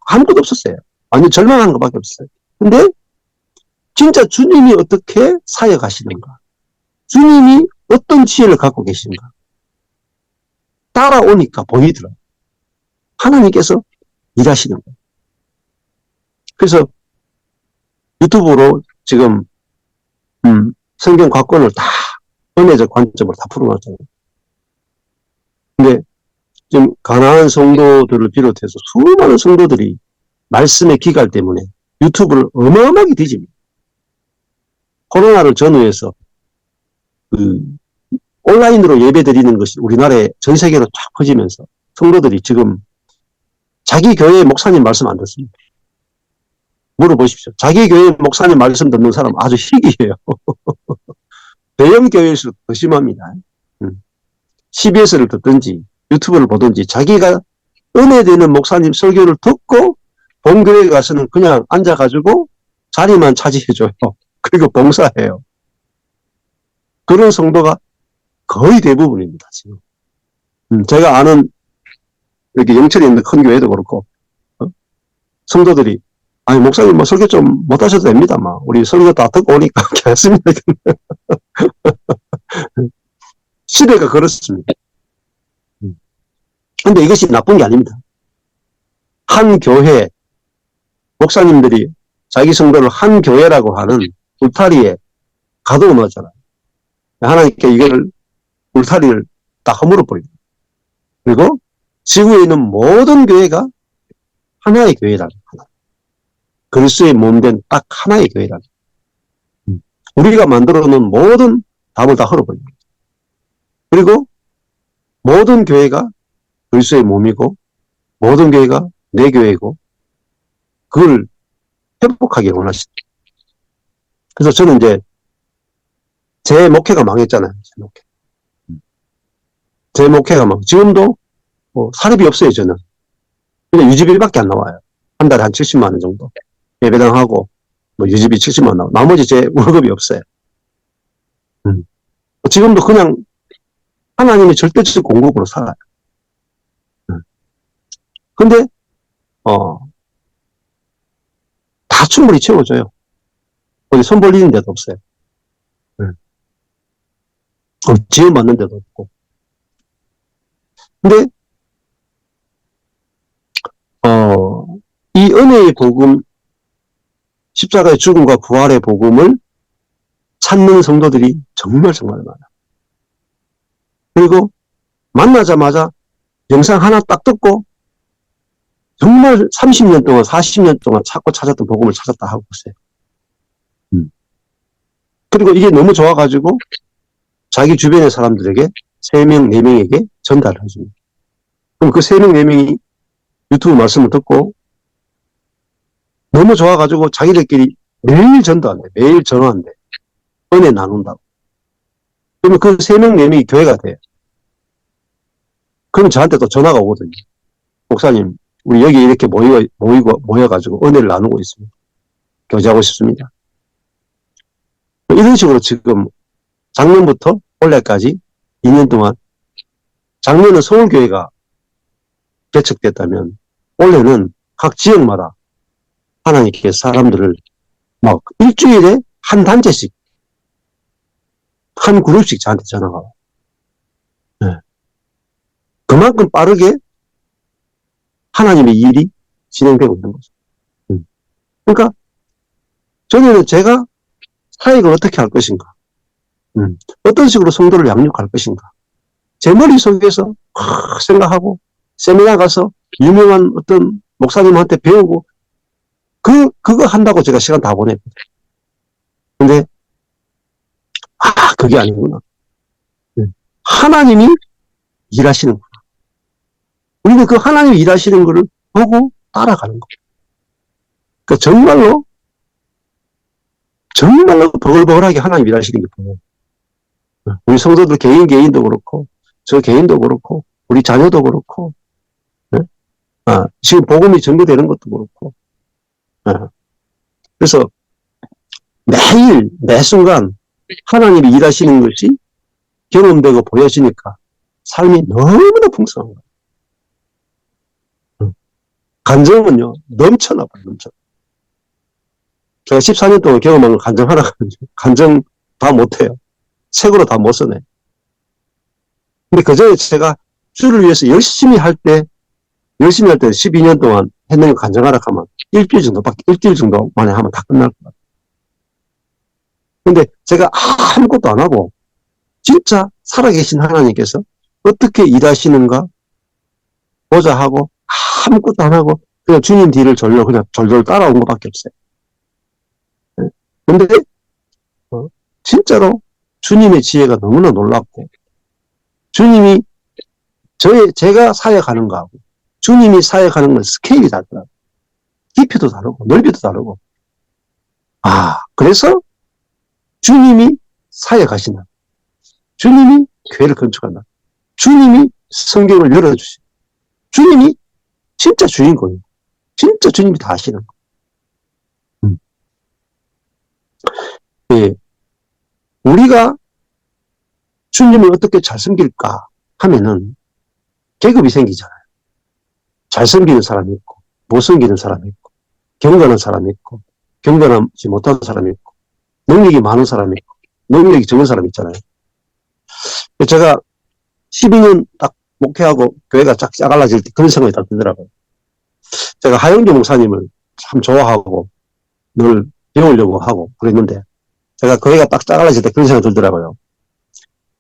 아무것도 없었어요. 완전 절망한 것밖에 없었어요. 근데 진짜 주님이 어떻게 사역하시는가? 주님이 어떤 지혜를 갖고 계신가? 따라오니까 보이더라고요. 하나님께서 일하시는 거예요. 그래서 유튜브로 지금 성경 곽권을 다 은혜적 관점으로 다 풀어놨잖아요. 근데 지금 가난한 성도들을 비롯해서 수많은 성도들이 말씀의 기갈 때문에 유튜브를 어마어마하게 뒤집니다. 코로나를 전후해서 온라인으로 예배 드리는 것이 우리나라에 전 세계로 쫙 퍼지면서 성도들이 지금 자기 교회 목사님 말씀 안 듣습니다. 물어보십시오. 자기 교회 목사님 말씀 듣는 사람 아주 희귀해요. 대형 교회일수록 더 심합니다. CBS를 듣든지 유튜브를 보든지 자기가 은혜되는 목사님 설교를 듣고 본교회에 가서는 그냥 앉아가지고 자리만 차지해줘요. 그리고 봉사해요. 그런 성도가 거의 대부분입니다, 지금. 제가 아는 이렇게 영천에 있는 큰 교회도 그렇고 성도들이 아니 목사님 뭐 설교 좀 못하셔도 됩니다. 막 우리 설교 다 듣고 오니까 괜찮습니다. 시대가 그렇습니다. 근데 이것이 나쁜 게 아닙니다. 한 교회 목사님들이 자기 성도를 한 교회라고 하는 울타리에 가둬 놓았잖아요. 하나님께 이걸 울타리를 딱 허물어 버립니다. 그리고 지구에 있는 모든 교회가 하나의 교회라는 거예요. 그리스도의 몸된 딱 하나의 교회라는 거예요. 우리가 만들어 놓은 모든 답을 다 헐어버립니다. 그리고 모든 교회가 그리스도의 몸이고 모든 교회가 내 교회고 그걸 회복하기를 원하시죠. 그래서 저는 이제 제 목회가 망했잖아요. 제 목회가 지금도 사립이 없어요. 저는 그냥 유지비밖에 안 나와요. 한 달에 한 70만 원 정도 예배당하고 유지비 70만 원 나와요. 나머지 제 월급이 없어요. 지금도 그냥 하나님의 절대적 공급으로 살아요. 근데 다 충분히 채워줘요. 어디 손 벌리는 데도 없어요. 지원받는 데도 없고. 근데 이 은혜의 복음, 십자가의 죽음과 부활의 복음을 찾는 성도들이 정말 많아요. 그리고 만나자마자 영상 하나 딱 듣고 정말 30년 동안 40년 동안 찾고 찾았던 복음을 찾았다 하고 있어요. 그리고 이게 너무 좋아가지고 자기 주변의 사람들에게 3명, 4명에게 전달을 해줍니다. 그럼 그 3명, 4명이 유튜브 말씀을 듣고 너무 좋아가지고 자기들끼리 매일 전도한대. 매일 전화한대. 은혜 나눈다고. 그러면 그 3명, 4명이 교회가 돼요. 그러면 저한테 또 전화가 오거든요. 목사님, 우리 여기 이렇게 모여가지고 은혜를 나누고 있습니다. 교제하고 싶습니다. 이런 식으로 지금 작년부터 올해까지 2년 동안 작년은 서울교회가 개척됐다면 올해는 각 지역마다 하나님께서 사람들을 막 일주일에 한 단체씩 한 그룹씩 저한테 전화가 와요. 네. 그만큼 빠르게 하나님의 일이 진행되고 있는 거죠. 그러니까 전에는 제가 사역을 어떻게 할 것인가, 어떤 식으로 성도를 양육할 것인가, 제 머릿속에서 생각하고 세미나 가서 유명한 어떤 목사님한테 배우고 그거 한다고 제가 시간 다 보냈거든요. 근데 그게 아니구나. 하나님이 일하시는구나. 우리는 그 하나님이 일하시는 거를 보고 따라가는 거예요. 그러니까 정말로 버글버글하게 하나님 일하시는 게 보여요. 우리 성도들 개인도 그렇고 저 개인도 그렇고 우리 자녀도 그렇고 지금 복음이 전개되는 것도 그렇고 그래서 매일 매 순간 하나님이 일하시는 것이 경험되고 보여지니까 삶이 너무나 풍성한 거예요. 간정은요 넘쳐나봐요. 넘쳐. 제가 14년 동안 경험한 걸 간정 하나 간정 다 못해요. 책으로 다 못 써내. 근데 그전에 제가 주를 위해서 열심히 할 때 12년 동안 했는 거 간정하라 하면 일주일 정도 만에 하면 다 끝날 것 같아요. 근데 제가 아무것도 안 하고 진짜 살아계신 하나님께서 어떻게 일하시는가 보자 하고 아무것도 안 하고 그냥 주님 뒤를 그냥 졸졸 따라온 것밖에 없어요. 근데 진짜로 주님의 지혜가 너무나 놀랍고 주님이 제가 사역하는 거하고 주님이 사역하는 건 스케일이 다르더라고요. 깊이도 다르고 넓이도 다르고 그래서 주님이 사역하신다. 주님이 교회를 건축한다. 주님이 성경을 열어주시고 주님이 진짜 주인공이에요. 진짜 주님이 다 하시는 거예요. 예. 우리가 주님을 어떻게 잘 섬길까 하면은 계급이 생기잖아요. 잘 섬기는 사람이 있고 못 섬기는 사람이 있고 경건한 사람이 있고 경건하지 못하는 사람이 있고 능력이 많은 사람이 있고 능력이 적은 사람이 있잖아요. 제가 12년 딱 목회하고 교회가 짜갈라질 때 그런 생각이 딱 들더라고요. 제가 하영규 목사님을 참 좋아하고 늘 배우려고 하고 그랬는데 제가 교회가 딱 짜갈라질 때 그런 생각이 들더라고요.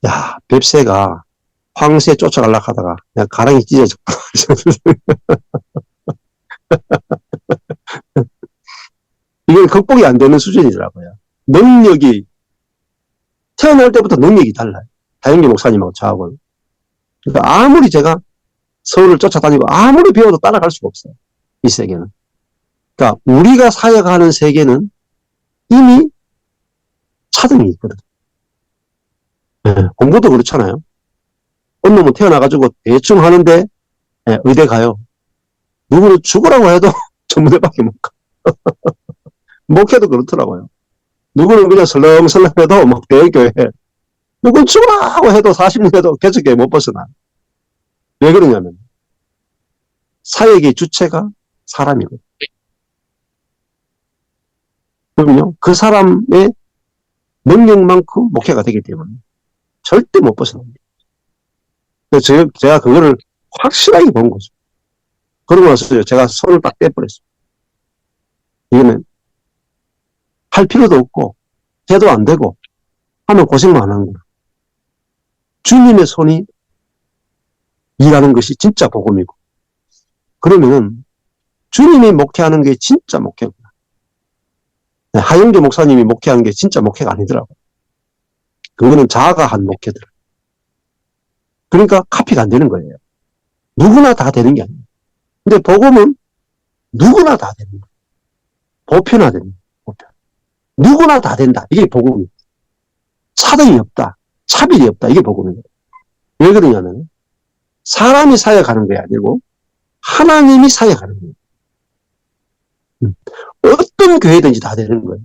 야, 뱁새가 황새 쫓아가려고 하다가 그냥 가랑이 찢어졌구나. 이게 극복이 안 되는 수준이더라고요. 능력이 태어날 때부터 능력이 달라요. 하영규 목사님하고 저하고는. 그러니까 아무리 제가 서울을 쫓아다니고 아무리 배워도 따라갈 수가 없어요. 이 세계는. 그러니까 우리가 사역하는 세계는 이미 차등이 있거든. 공부도 그렇잖아요. 어느 놈은 태어나가지고 대충 하는데 의대 가요. 누구는 죽으라고 해도 전문대밖에 못 가. 목회도 그렇더라고요. 누구는 그냥 설렁설렁 해도 막 대교회. 누구는 죽으라고 해도 40년 해도 개척교회 못 벗어나. 왜 그러냐면 사역의 주체가 사람이거든요. 그럼요. 그 사람의 능력만큼 목회가 되기 때문에 절대 못 벗어납니다. 그래서 제가 그거를 확실하게 본 거죠. 그러고 나서 제가 손을 딱 떼버렸어요. 이거는 할 필요도 없고 해도 안 되고 하면 고생만 하는 거야. 주님의 손이 일하는 것이 진짜 복음이고 그러면은 주님이 목회하는 게 진짜 목회구나. 하영규 목사님이 목회하는 게 진짜 목회가 아니더라고요. 그거는 자아가 한 목회들. 그러니까 카피가 안 되는 거예요. 누구나 다 되는 게 아니에요. 근데 복음은 누구나 다 되는 거예요. 보편화되는 거예요. 보편. 누구나 다 된다. 이게 복음이에요. 차등이 없다. 차별이 없다. 이게 복음이에요. 왜 그러냐면 사람이 사역하는 게 아니고 하나님이 사역하는 거예요. 어떤 교회든지 다 되는 거예요.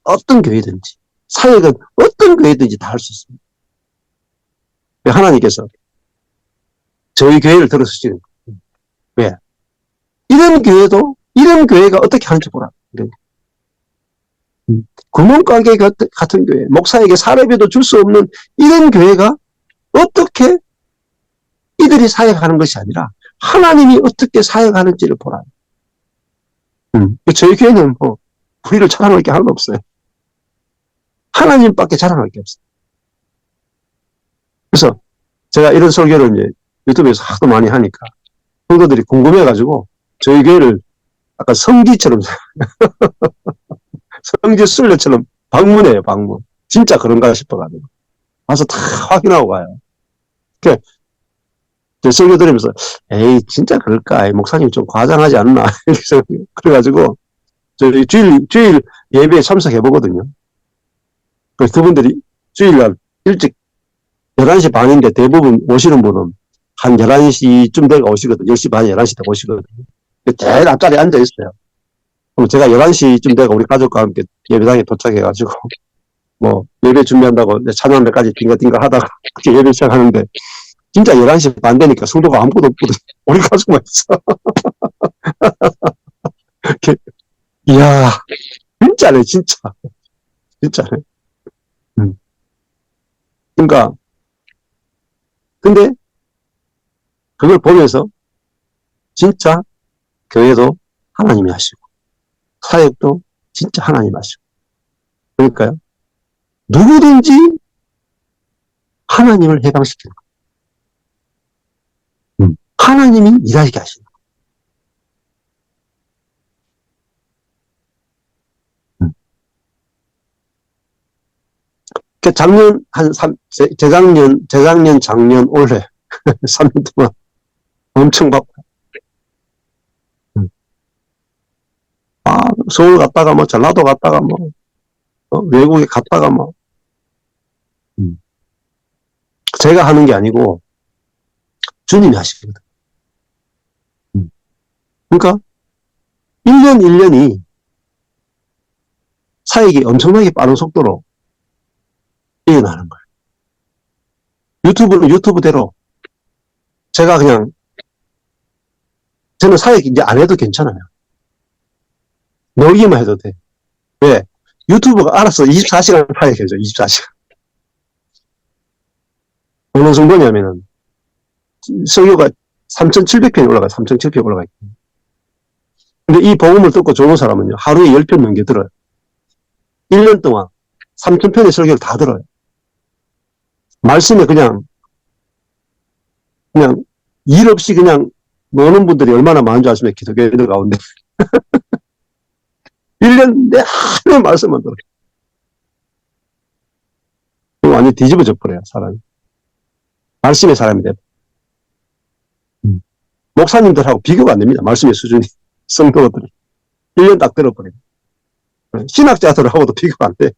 어떤 교회든지. 사역은 어떤 교회든지 다 할 수 있습니다. 하나님께서 저희 교회를 들어주시는 거예요. 왜? 이런 교회가 어떻게 하는지 보라. 구멍가게 같은 교회, 목사에게 사례비도 줄 수 없는 이런 교회가 어떻게 이들이 사역하는 것이 아니라 하나님이 어떻게 사역하는지를 보라. 저희 교회는 뭐 우리를 자랑할 게 하나도 없어요. 하나님밖에 자랑할 게 없어요. 그래서 제가 이런 설교를 이제 유튜브에서 하도 많이 하니까 성도들이 궁금해가지고 저희 교회를 약간 성지처럼 성지 순례처럼 방문해요, 방문. 진짜 그런가 싶어가지고 와서 다 확인하고 가요. 그러니까 설교 들으면서 에이 진짜 그럴까? 목사님 좀 과장하지 않나? 그래가지고 저희 주일 예배에 참석해보거든요. 그래서 그분들이 주일날 일찍 11시 반인데 대부분 오시는 분은 한 11시쯤 되고 오시거든요. 10시 반, 11시 되고 오시거든요. 제일 앞자리에 앉아있어요. 그럼 제가 11시쯤 되고 우리 가족과 함께 예배당에 도착해가지고 뭐 예배 준비한다고 찬양대까지 띵가띵가 하다가 그렇게 예배 시작하는데 진짜 11시 반 되니까 성도가 아무것도 없거든요. 우리 가족만 있어. 이야, 진짜네, 진짜. 진짜네. 그러니까, 근데 그걸 보면서 진짜 교회도 하나님이 하시고, 사역도 진짜 하나님 하시고. 그러니까요. 누구든지 하나님을 해방시키는 거예요. 하나님이 일하게 하시는 거예요. 그러니까 작년, 재작년, 작년, 올해 3년 동안 엄청 바빠요. 서울 갔다가 뭐 전라도 갔다가 뭐 외국에 갔다가 뭐 제가 하는 게 아니고 주님이 하시거든. 그러니까 1년 1년이 사역이 엄청나게 빠른 속도로 일어나는 거예요. 유튜브는 유튜브대로 제가 그냥 저는 사역 이제 안 해도 괜찮아요. 놀기만 해도 돼. 왜? 유튜브가 알아서 24시간 사역해줘. 24시간. 어느 정도냐면은 설교가 3,700편이 올라가요. 3,700편 올라가요. 근데 이 복음을 듣고 좋은 사람은요. 하루에 10편 넘게 들어요. 1년 동안 3,000편의 설교를 다 들어요. 말씀에 그냥 일 없이 그냥 노는 분들이 얼마나 많은 줄 아시면 기독교인들 가운데 1년 내내 말씀만 들어요. 완전히 뒤집어져 버려요. 사람이. 말씀의 사람이 돼요. 목사님들하고 비교가 안 됩니다. 말씀의 수준이. 성도들이. 1년 딱 들어버려요. 신학자들하고도 비교가 안 돼요.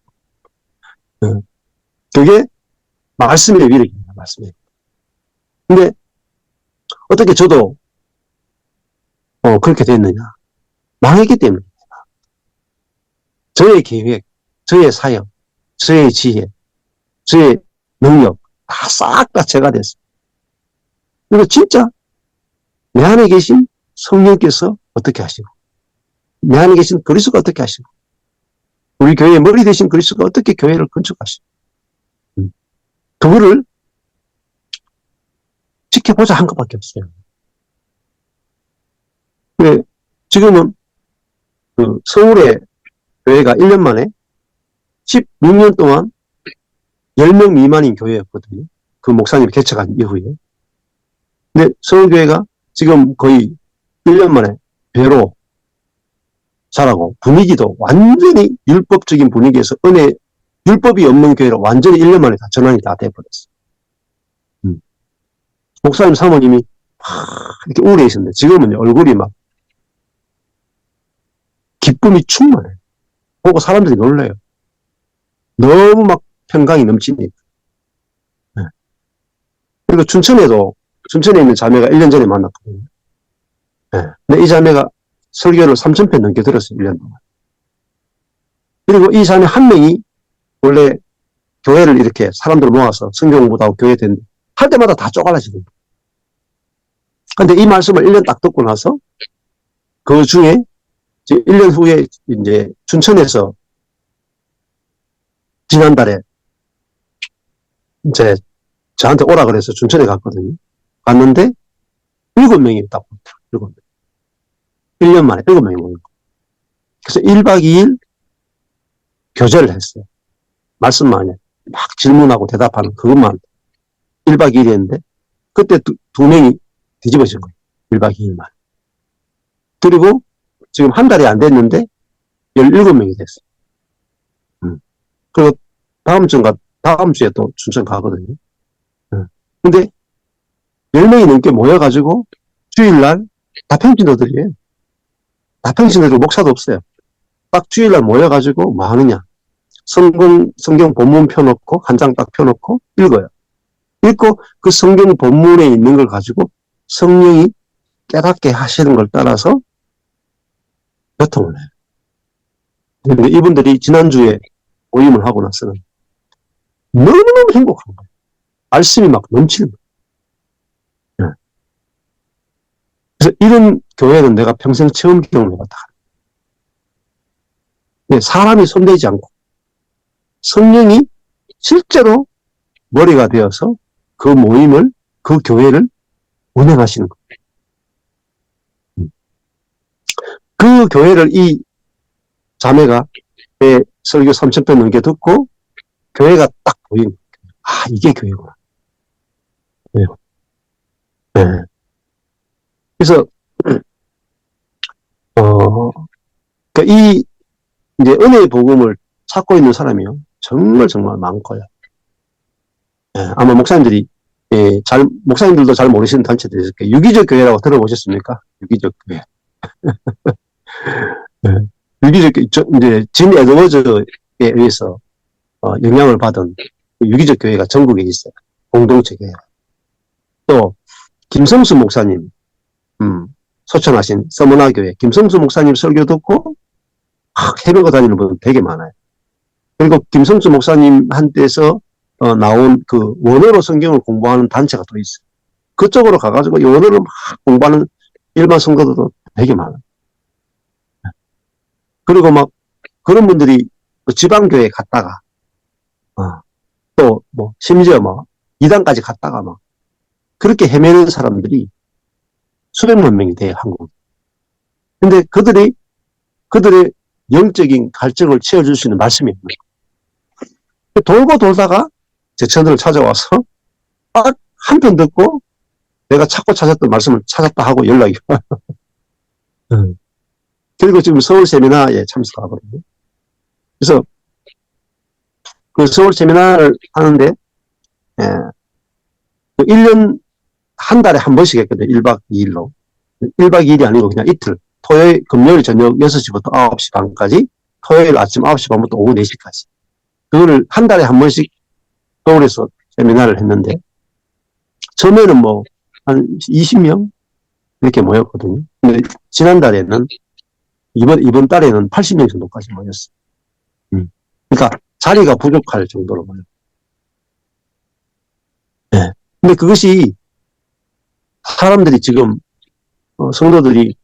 그게 말씀의 위력입니다. 말씀의. 근데 어떻게 저도 그렇게 됐느냐. 망했기 때문입니다. 저의 계획, 저의 사역, 저의 지혜, 저의 능력 다 싹 다 제가 됐어요. 그리고 진짜 내 안에 계신 성령께서 어떻게 하시고 내 안에 계신 그리스도가 어떻게 하시고 우리 교회의 머리 되신 그리스도가 어떻게 교회를 건축하시고 그거를 지켜보자 한 것밖에 없어요. 근데 지금은 그 서울의 교회가 1년 만에 16년 동안 10명 미만인 교회였거든요. 그 목사님이 개척한 이후에. 근데 서울교회가 지금 거의 1년 만에 배로 자라고 분위기도 완전히 율법적인 분위기에서 율법이 없는 교회로 완전히 1년 만에 다 전환이 다 돼버렸어요. 목사님 사모님이 이렇게 우울해 있었는데 지금은 얼굴이 막 기쁨이 충만해요. 보고 사람들이 놀래요. 너무 막 평강이 넘치니까. 네. 그리고 춘천에 있는 자매가 1년 전에 만났거든요. 네. 근데 이 자매가 설교를 3,000편 넘게 들었어요. 1년 동안. 그리고 이 자매 한 명이 원래 교회를 이렇게 사람들 모아서 성경 공부하고 교회 되는데 할 때마다 다 쪼갈라지는 거예요. 근데 이 말씀을 1년 딱 듣고 나서 그 중에 이제 1년 후에 이제 춘천에서 지난달에 이제 저한테 오라 그래서 춘천에 갔거든요. 갔는데 7명이 딱 오더라고요. 1년 만에 7명이 오는 거예요. 그래서 1박 2일 교제를 했어요. 말씀만 해. 막 질문하고 대답하는 그것만 1박 2일 했는데 그때 두 명이 뒤집어진 거예요. 1박 2일만. 그리고 지금 한 달이 안 됐는데 17명이 됐어요. 그리고 다음 주에 또 춘천 가거든요. 근데 10명이 넘게 모여가지고 주일날 다 평신도들이에요. 다 평신도들 목사도 없어요. 딱 주일날 모여가지고 뭐 하느냐. 성경 본문 펴놓고 한 장 딱 펴놓고 읽어요. 읽고 그 성경 본문에 있는 걸 가지고 성령이 깨닫게 하시는 걸 따라서 교통을 해요. 근데 이분들이 지난주에 모임을 하고 나서는 너무너무 행복한 거예요. 말씀이 막 넘치는 거예요. 그래서 이런 교회는 내가 평생 처음 경험해봤다. 사람이 손대지 않고 성령이 실제로 머리가 되어서 그 모임을, 그 교회를 운영하시는 거예요. 그 교회를 이 자매가 설교 3,000편 넘게 듣고 교회가 딱 보이는 거예요. 아, 이게 교회구나. 네. 네. 그래서 이 이제 은혜의 복음을 찾고 있는 사람이요. 정말 정말 많고요. 예, 아마 목사님들이 목사님들도 잘 모르시는 단체들이 있을 거예요. 유기적 교회라고 들어보셨습니까? 유기적 교회. 예, 유기적 이제 진 에드워즈에 의해서 영향을 받은 유기적 교회가 전국에 있어요. 공동체 교회. 또 김성수 목사님 소천하신 서문화 교회 김성수 목사님 설교 듣고 헤매고 다니는 분 되게 많아요. 그리고 김성수 목사님 한테서 나온 그 원어로 성경을 공부하는 단체가 또 있어요. 그쪽으로 가가지고 원어를 막 공부하는 일반 성도들도 되게 많아요. 그리고 막 그런 분들이 지방교회 갔다가 또 뭐 심지어 뭐 이단까지 갔다가 막 그렇게 헤매는 사람들이 수백만 명이 돼요, 한국. 근데 그들의 영적인 갈증을 채워줄 수 있는 말씀이 없는 거예요. 돌고 돌다가 제 채널을 찾아와서 한 편 듣고 내가 찾고 찾았던 말씀을 찾았다 하고 연락이 와. 그리고 지금 서울 세미나에 참석하거든요. 그래서 그 서울 세미나를 하는데 1년 한 달에 한 번씩 했거든요. 1박 2일로. 1박 2일이 아니고 그냥 이틀. 금요일 저녁 6시부터 9시 반까지, 토요일 아침 9시 반부터 오후 4시까지. 그거를 한 달에 한 번씩 서울에서 세미나를 했는데, 처음에는 뭐, 한 20명? 이렇게 모였거든요. 근데 지난달에는, 이번 달에는 80명 정도까지 모였어요. 그러니까 자리가 부족할 정도로 모였어요. 네. 근데 그것이 사람들이 지금, 성도들이,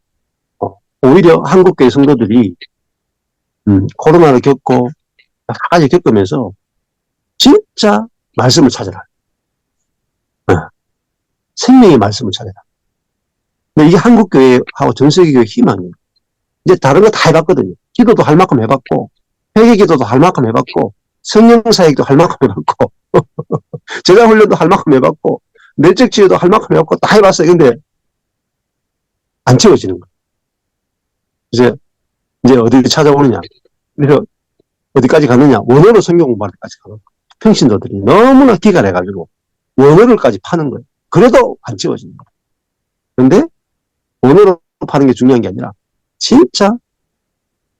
오히려 한국교회 성도들이, 코로나를 겪고, 여러 가지 겪으면서, 진짜 말씀을 찾아라. 생명의 말씀을 찾아라. 근데 이게 한국교회하고 전세계교회 희망이에요. 이제 다른 거 다 해봤거든요. 기도도 할 만큼 해봤고, 회개기도도 할 만큼 해봤고, 성령사역도 할 만큼 해봤고, 제자훈련도 할 만큼 해봤고, 내적 치유도 할 만큼 해봤고, 다 해봤어요. 근데, 안 채워지는 거예요. 이제 어디를 찾아오느냐. 그래서 어디까지 가느냐. 원어로 성경 공부할 때까지 가는 거예요. 평신도들이 너무나 기갈해가지고, 원어를까지 파는 거예요. 그래도 안 채워지는 거예요. 그런데, 원어로 파는 게 중요한 게 아니라, 진짜,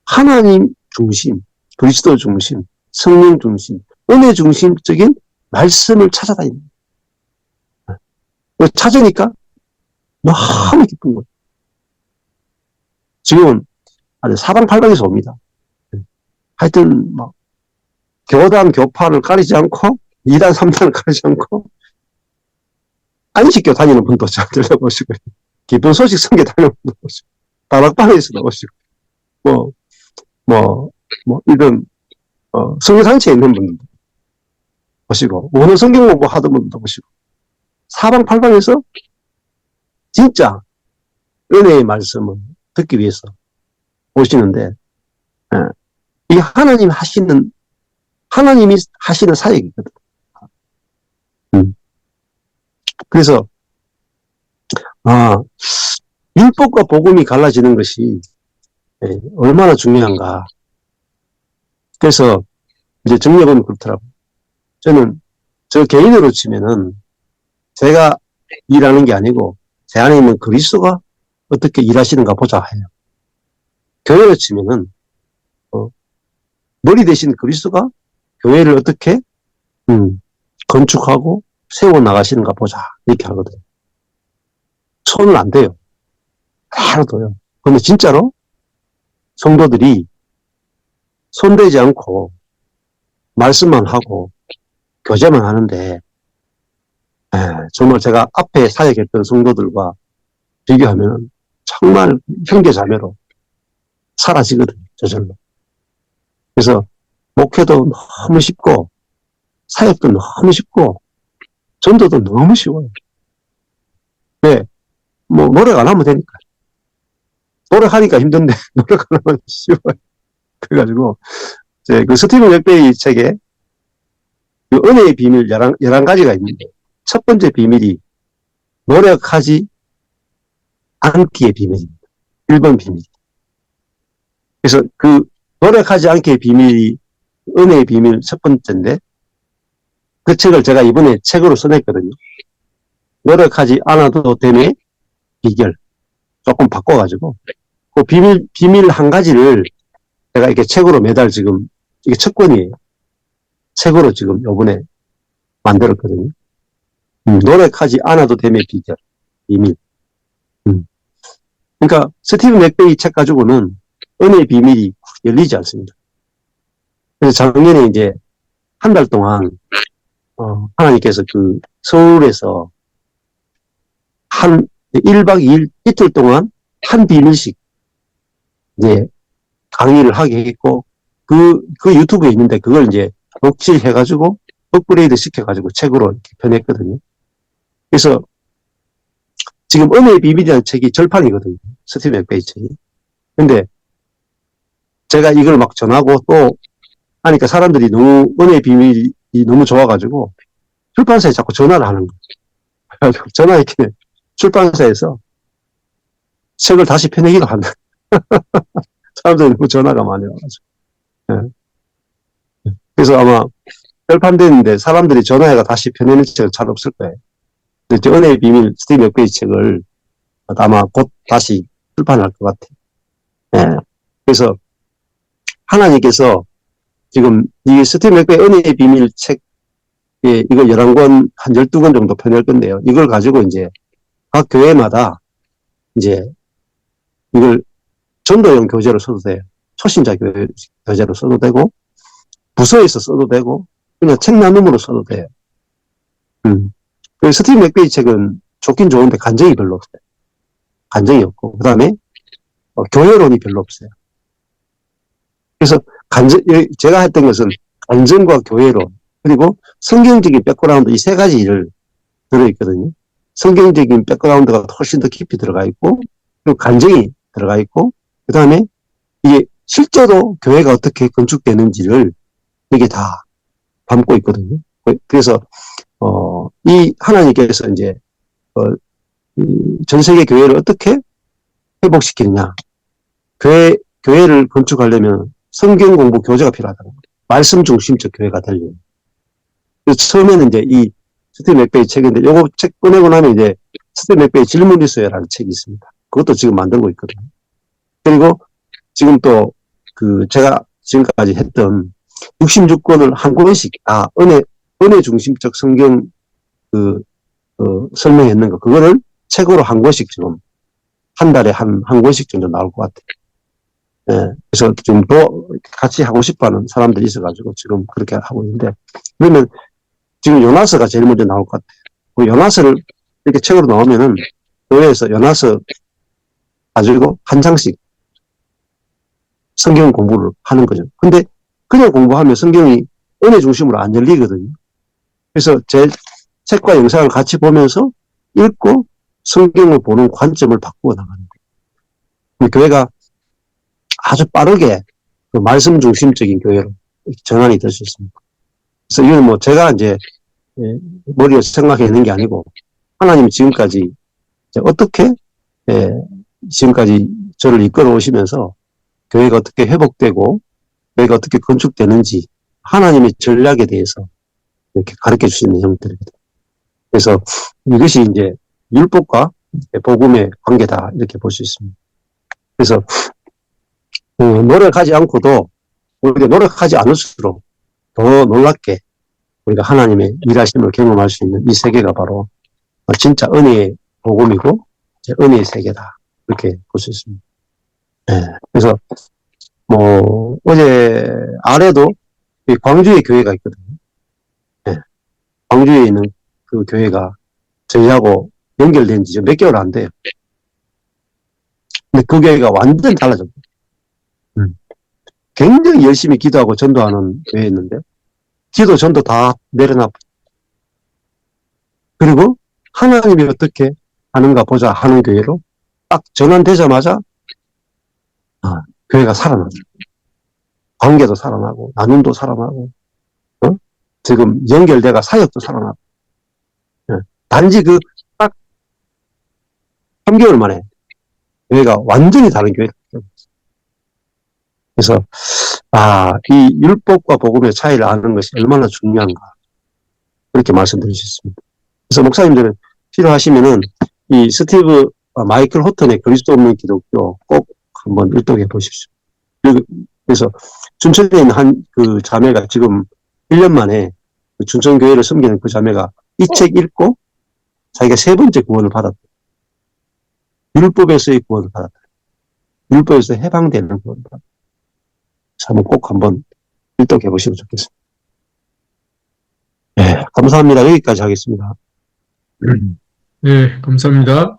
하나님 중심, 그리스도 중심, 성령 중심, 은혜 중심적인 말씀을 찾아다니는 거예요. 찾으니까 너무 기쁜 거예요. 지금은 아주 사방팔방에서 옵니다. 하여튼 막 교단, 교파를 가리지 않고, 2단, 3단을 가리지 않고, 안식교 다니는 분도 들려보시고, 기쁜 소식 성교 다니는 분도 보시고, 다락방에서 나오시고, 뭐, 이런, 성교단체에 있는 분들도 보시고, 오늘 성경 공부 하던 분들도 보시고, 사방팔방에서 진짜 은혜의 말씀을 듣기 위해서 오시는데, 이 하나님이 하시는 사역이거든. 그래서, 율법과 복음이 갈라지는 것이 얼마나 중요한가. 그래서 이제 정리해보면 그렇더라고요. 저는 저 개인으로 치면은 제가 일하는 게 아니고 제 안에 있는 그리스도가 어떻게 일하시는가 보자 해요. 교회로 치면은 머리 대신 그리스도가 교회를 어떻게 건축하고 세워나가시는가 보자 이렇게 하거든요. 손은 안 돼요. 바로 둬요. 근데 진짜로 성도들이 손대지 않고 말씀만 하고 교제만 하는데 정말 제가 앞에 사역했던 성도들과 비교하면 정말 형제자매로 사라지거든요. 저절로. 그래서 목회도 너무 쉽고 사역도 너무 쉽고 전도도 너무 쉬워요. 왜? 뭐 노력 안 하면 되니까. 노력하니까 힘든데 노력 안 하면 쉬워요. 그래가지고 그 스티븐 맥베이 책에 그 은혜의 비밀 11가지가 있는데 첫 번째 비밀이 노력하지 않기의 비밀입니다. 1번 비밀. 그래서 그 노력하지 않기의 비밀이 은혜의 비밀 첫 번째인데 그 책을 제가 이번에 책으로 써냈거든요. 노력하지 않아도 됨의 비결 조금 바꿔가지고 그 비밀 한 가지를 제가 이렇게 책으로 매달 지금 이게 첫 권이에요. 책으로 지금 요번에 만들었거든요. 노력하지 않아도 됨의 비결, 비밀. 그러니까 스티븐 맥베이 책 가지고는 은혜의 비밀이 열리지 않습니다. 그래서 작년에 이제 한 달 동안 하나님께서 그 서울에서 한 1박 2일 이틀 동안 한 비밀씩 이제 강의를 하게 했고 그 유튜브에 있는데 그걸 이제 녹취해가지고 업그레이드 시켜가지고 책으로 이렇게 변했거든요. 그래서 지금 은혜의 비밀이라는 책이 절판이거든요. 스티븐 맥베이 책이. 근데 제가 이걸 막 전하고 또 하니까 사람들이 너무 은혜의 비밀이 너무 좋아가지고 출판사에 자꾸 전화를 하는 거예요. 그래가지고 전화했길래 출판사에서 책을 다시 펴내기도 한다. 사람들이 너무 전화가 많이 와가지고. 네. 그래서 아마 절판됐는데 사람들이 전화해가 다시 펴내는 책은 잘 없을 거예요. 근데 은혜의 비밀 스티븐 맥베이 책을 아마 곧 다시 출판할 것 같아요. 네. 그래서 하나님께서 지금 이 스티븐 맥베이 은혜의 비밀 책에 이거 11권, 한 12권 정도 펴낼 건데요. 이걸 가지고 이제 각 교회마다 이제 이걸 전도용 교재로 써도 돼요. 초신자 교재로 써도 되고, 부서에서 써도 되고, 그냥 책 나눔으로 써도 돼요. 스티븐 맥베이 책은 좋긴 좋은데 간증이 별로 없어요. 간증이 없고, 그 다음에 교회론이 별로 없어요. 그래서 제가 했던 것은 간증과 교회론, 그리고 성경적인 백그라운드 이 세 가지를 들어있거든요. 성경적인 백그라운드가 훨씬 더 깊이 들어가 있고, 그리고 간증이 들어가 있고, 그 다음에 이게 실제로 교회가 어떻게 건축되는지를 이게 다 담고 있거든요. 그래서 이 하나님께서 이제 전 세계 교회를 어떻게 회복시키느냐. 교회를 건축하려면 성경 공부 교재가 필요하다는 거예요. 말씀 중심적 교회가 되려면. 그래서 처음에는 이제 이 스티븐 맥베이 책인데 요거 책 꺼내고 나면 이제 스티븐 맥베이 질문이 있어요라는 책이 있습니다. 그것도 지금 만들고 있거든요. 그리고 지금 또 제가 지금까지 했던 66권을 한 권씩 은혜 중심적 성경 설명했는 거 그거를 책으로 한 권씩 지금 한 달에 한 권씩 정도 나올 것 같아요. 그래서 좀 더 같이 하고 싶어 하는 사람들이 있어가지고 지금 그렇게 하고 있는데, 그러면 지금 요나서가 제일 먼저 나올 것 같아요. 그 요나서를 이렇게 책으로 나오면은 교회에서 요나서 가지고 한 장씩 성경 공부를 하는 거죠. 근데 그냥 공부하면 성경이 은혜 중심으로 안 열리거든요. 그래서 제 책과 영상을 같이 보면서 읽고 성경을 보는 관점을 바꾸어 나가는 거예요. 교회가 아주 빠르게 그 말씀 중심적인 교회로 전환이 될 수 있습니다. 그래서 이건 뭐 제가 이제 머리에 생각해내는 게 아니고 하나님이 지금까지 어떻게 지금까지 저를 이끌어 오시면서 교회가 어떻게 회복되고 교회가 어떻게 건축되는지 하나님의 전략에 대해서 이렇게 가르쳐 주시는 형태입니다. 그래서 이것이 이제 율법과 복음의 관계다 이렇게 볼 수 있습니다. 그래서 노력하지 않고도 우리가 노력하지 않을수록 더 놀랍게 우리가 하나님의 일하심을 경험할 수 있는 이 세계가 바로 진짜 은혜의 복음이고 은혜의 세계다 이렇게 볼 수 있습니다. 그래서 뭐 어제 아래도 광주에 교회가 있거든요. 광주에 있는 그 교회가 저희하고 연결된 지 몇 개월 안 돼요. 근데 그 교회가 완전히 달라졌어요. 굉장히 열심히 기도하고 전도하는 교회였는데 기도 전도 다 내려놔. 그리고 하나님이 어떻게 하는가 보자 하는 교회로 딱 전환되자마자 교회가 살아나죠. 관계도 살아나고 나눔도 살아나고 지금 연결돼가 사역도 살아나고 단지 그 딱 3개월 만에 교회가 완전히 다른 교회가 됐어요. 그래서 이 율법과 복음의 차이를 아는 것이 얼마나 중요한가 그렇게 말씀드릴 수 있습니다. 그래서 목사님들은 필요하시면은 이 스티브 마이클 호튼의 그리스도 없는 기독교 꼭 한번 일독해 보십시오. 그래서 춘천에 있는 한 그 자매가 지금 1년 만에 그 춘천교회를 섬기는 그 자매가 이 책 읽고 자기가 3번째 구원을 받았다. 율법에서의 구원을 받았다. 율법에서 해방되는 구원을 받았다. 한번 꼭 한번 일독해 보시면 좋겠습니다. 네, 감사합니다. 여기까지 하겠습니다. 네, 감사합니다.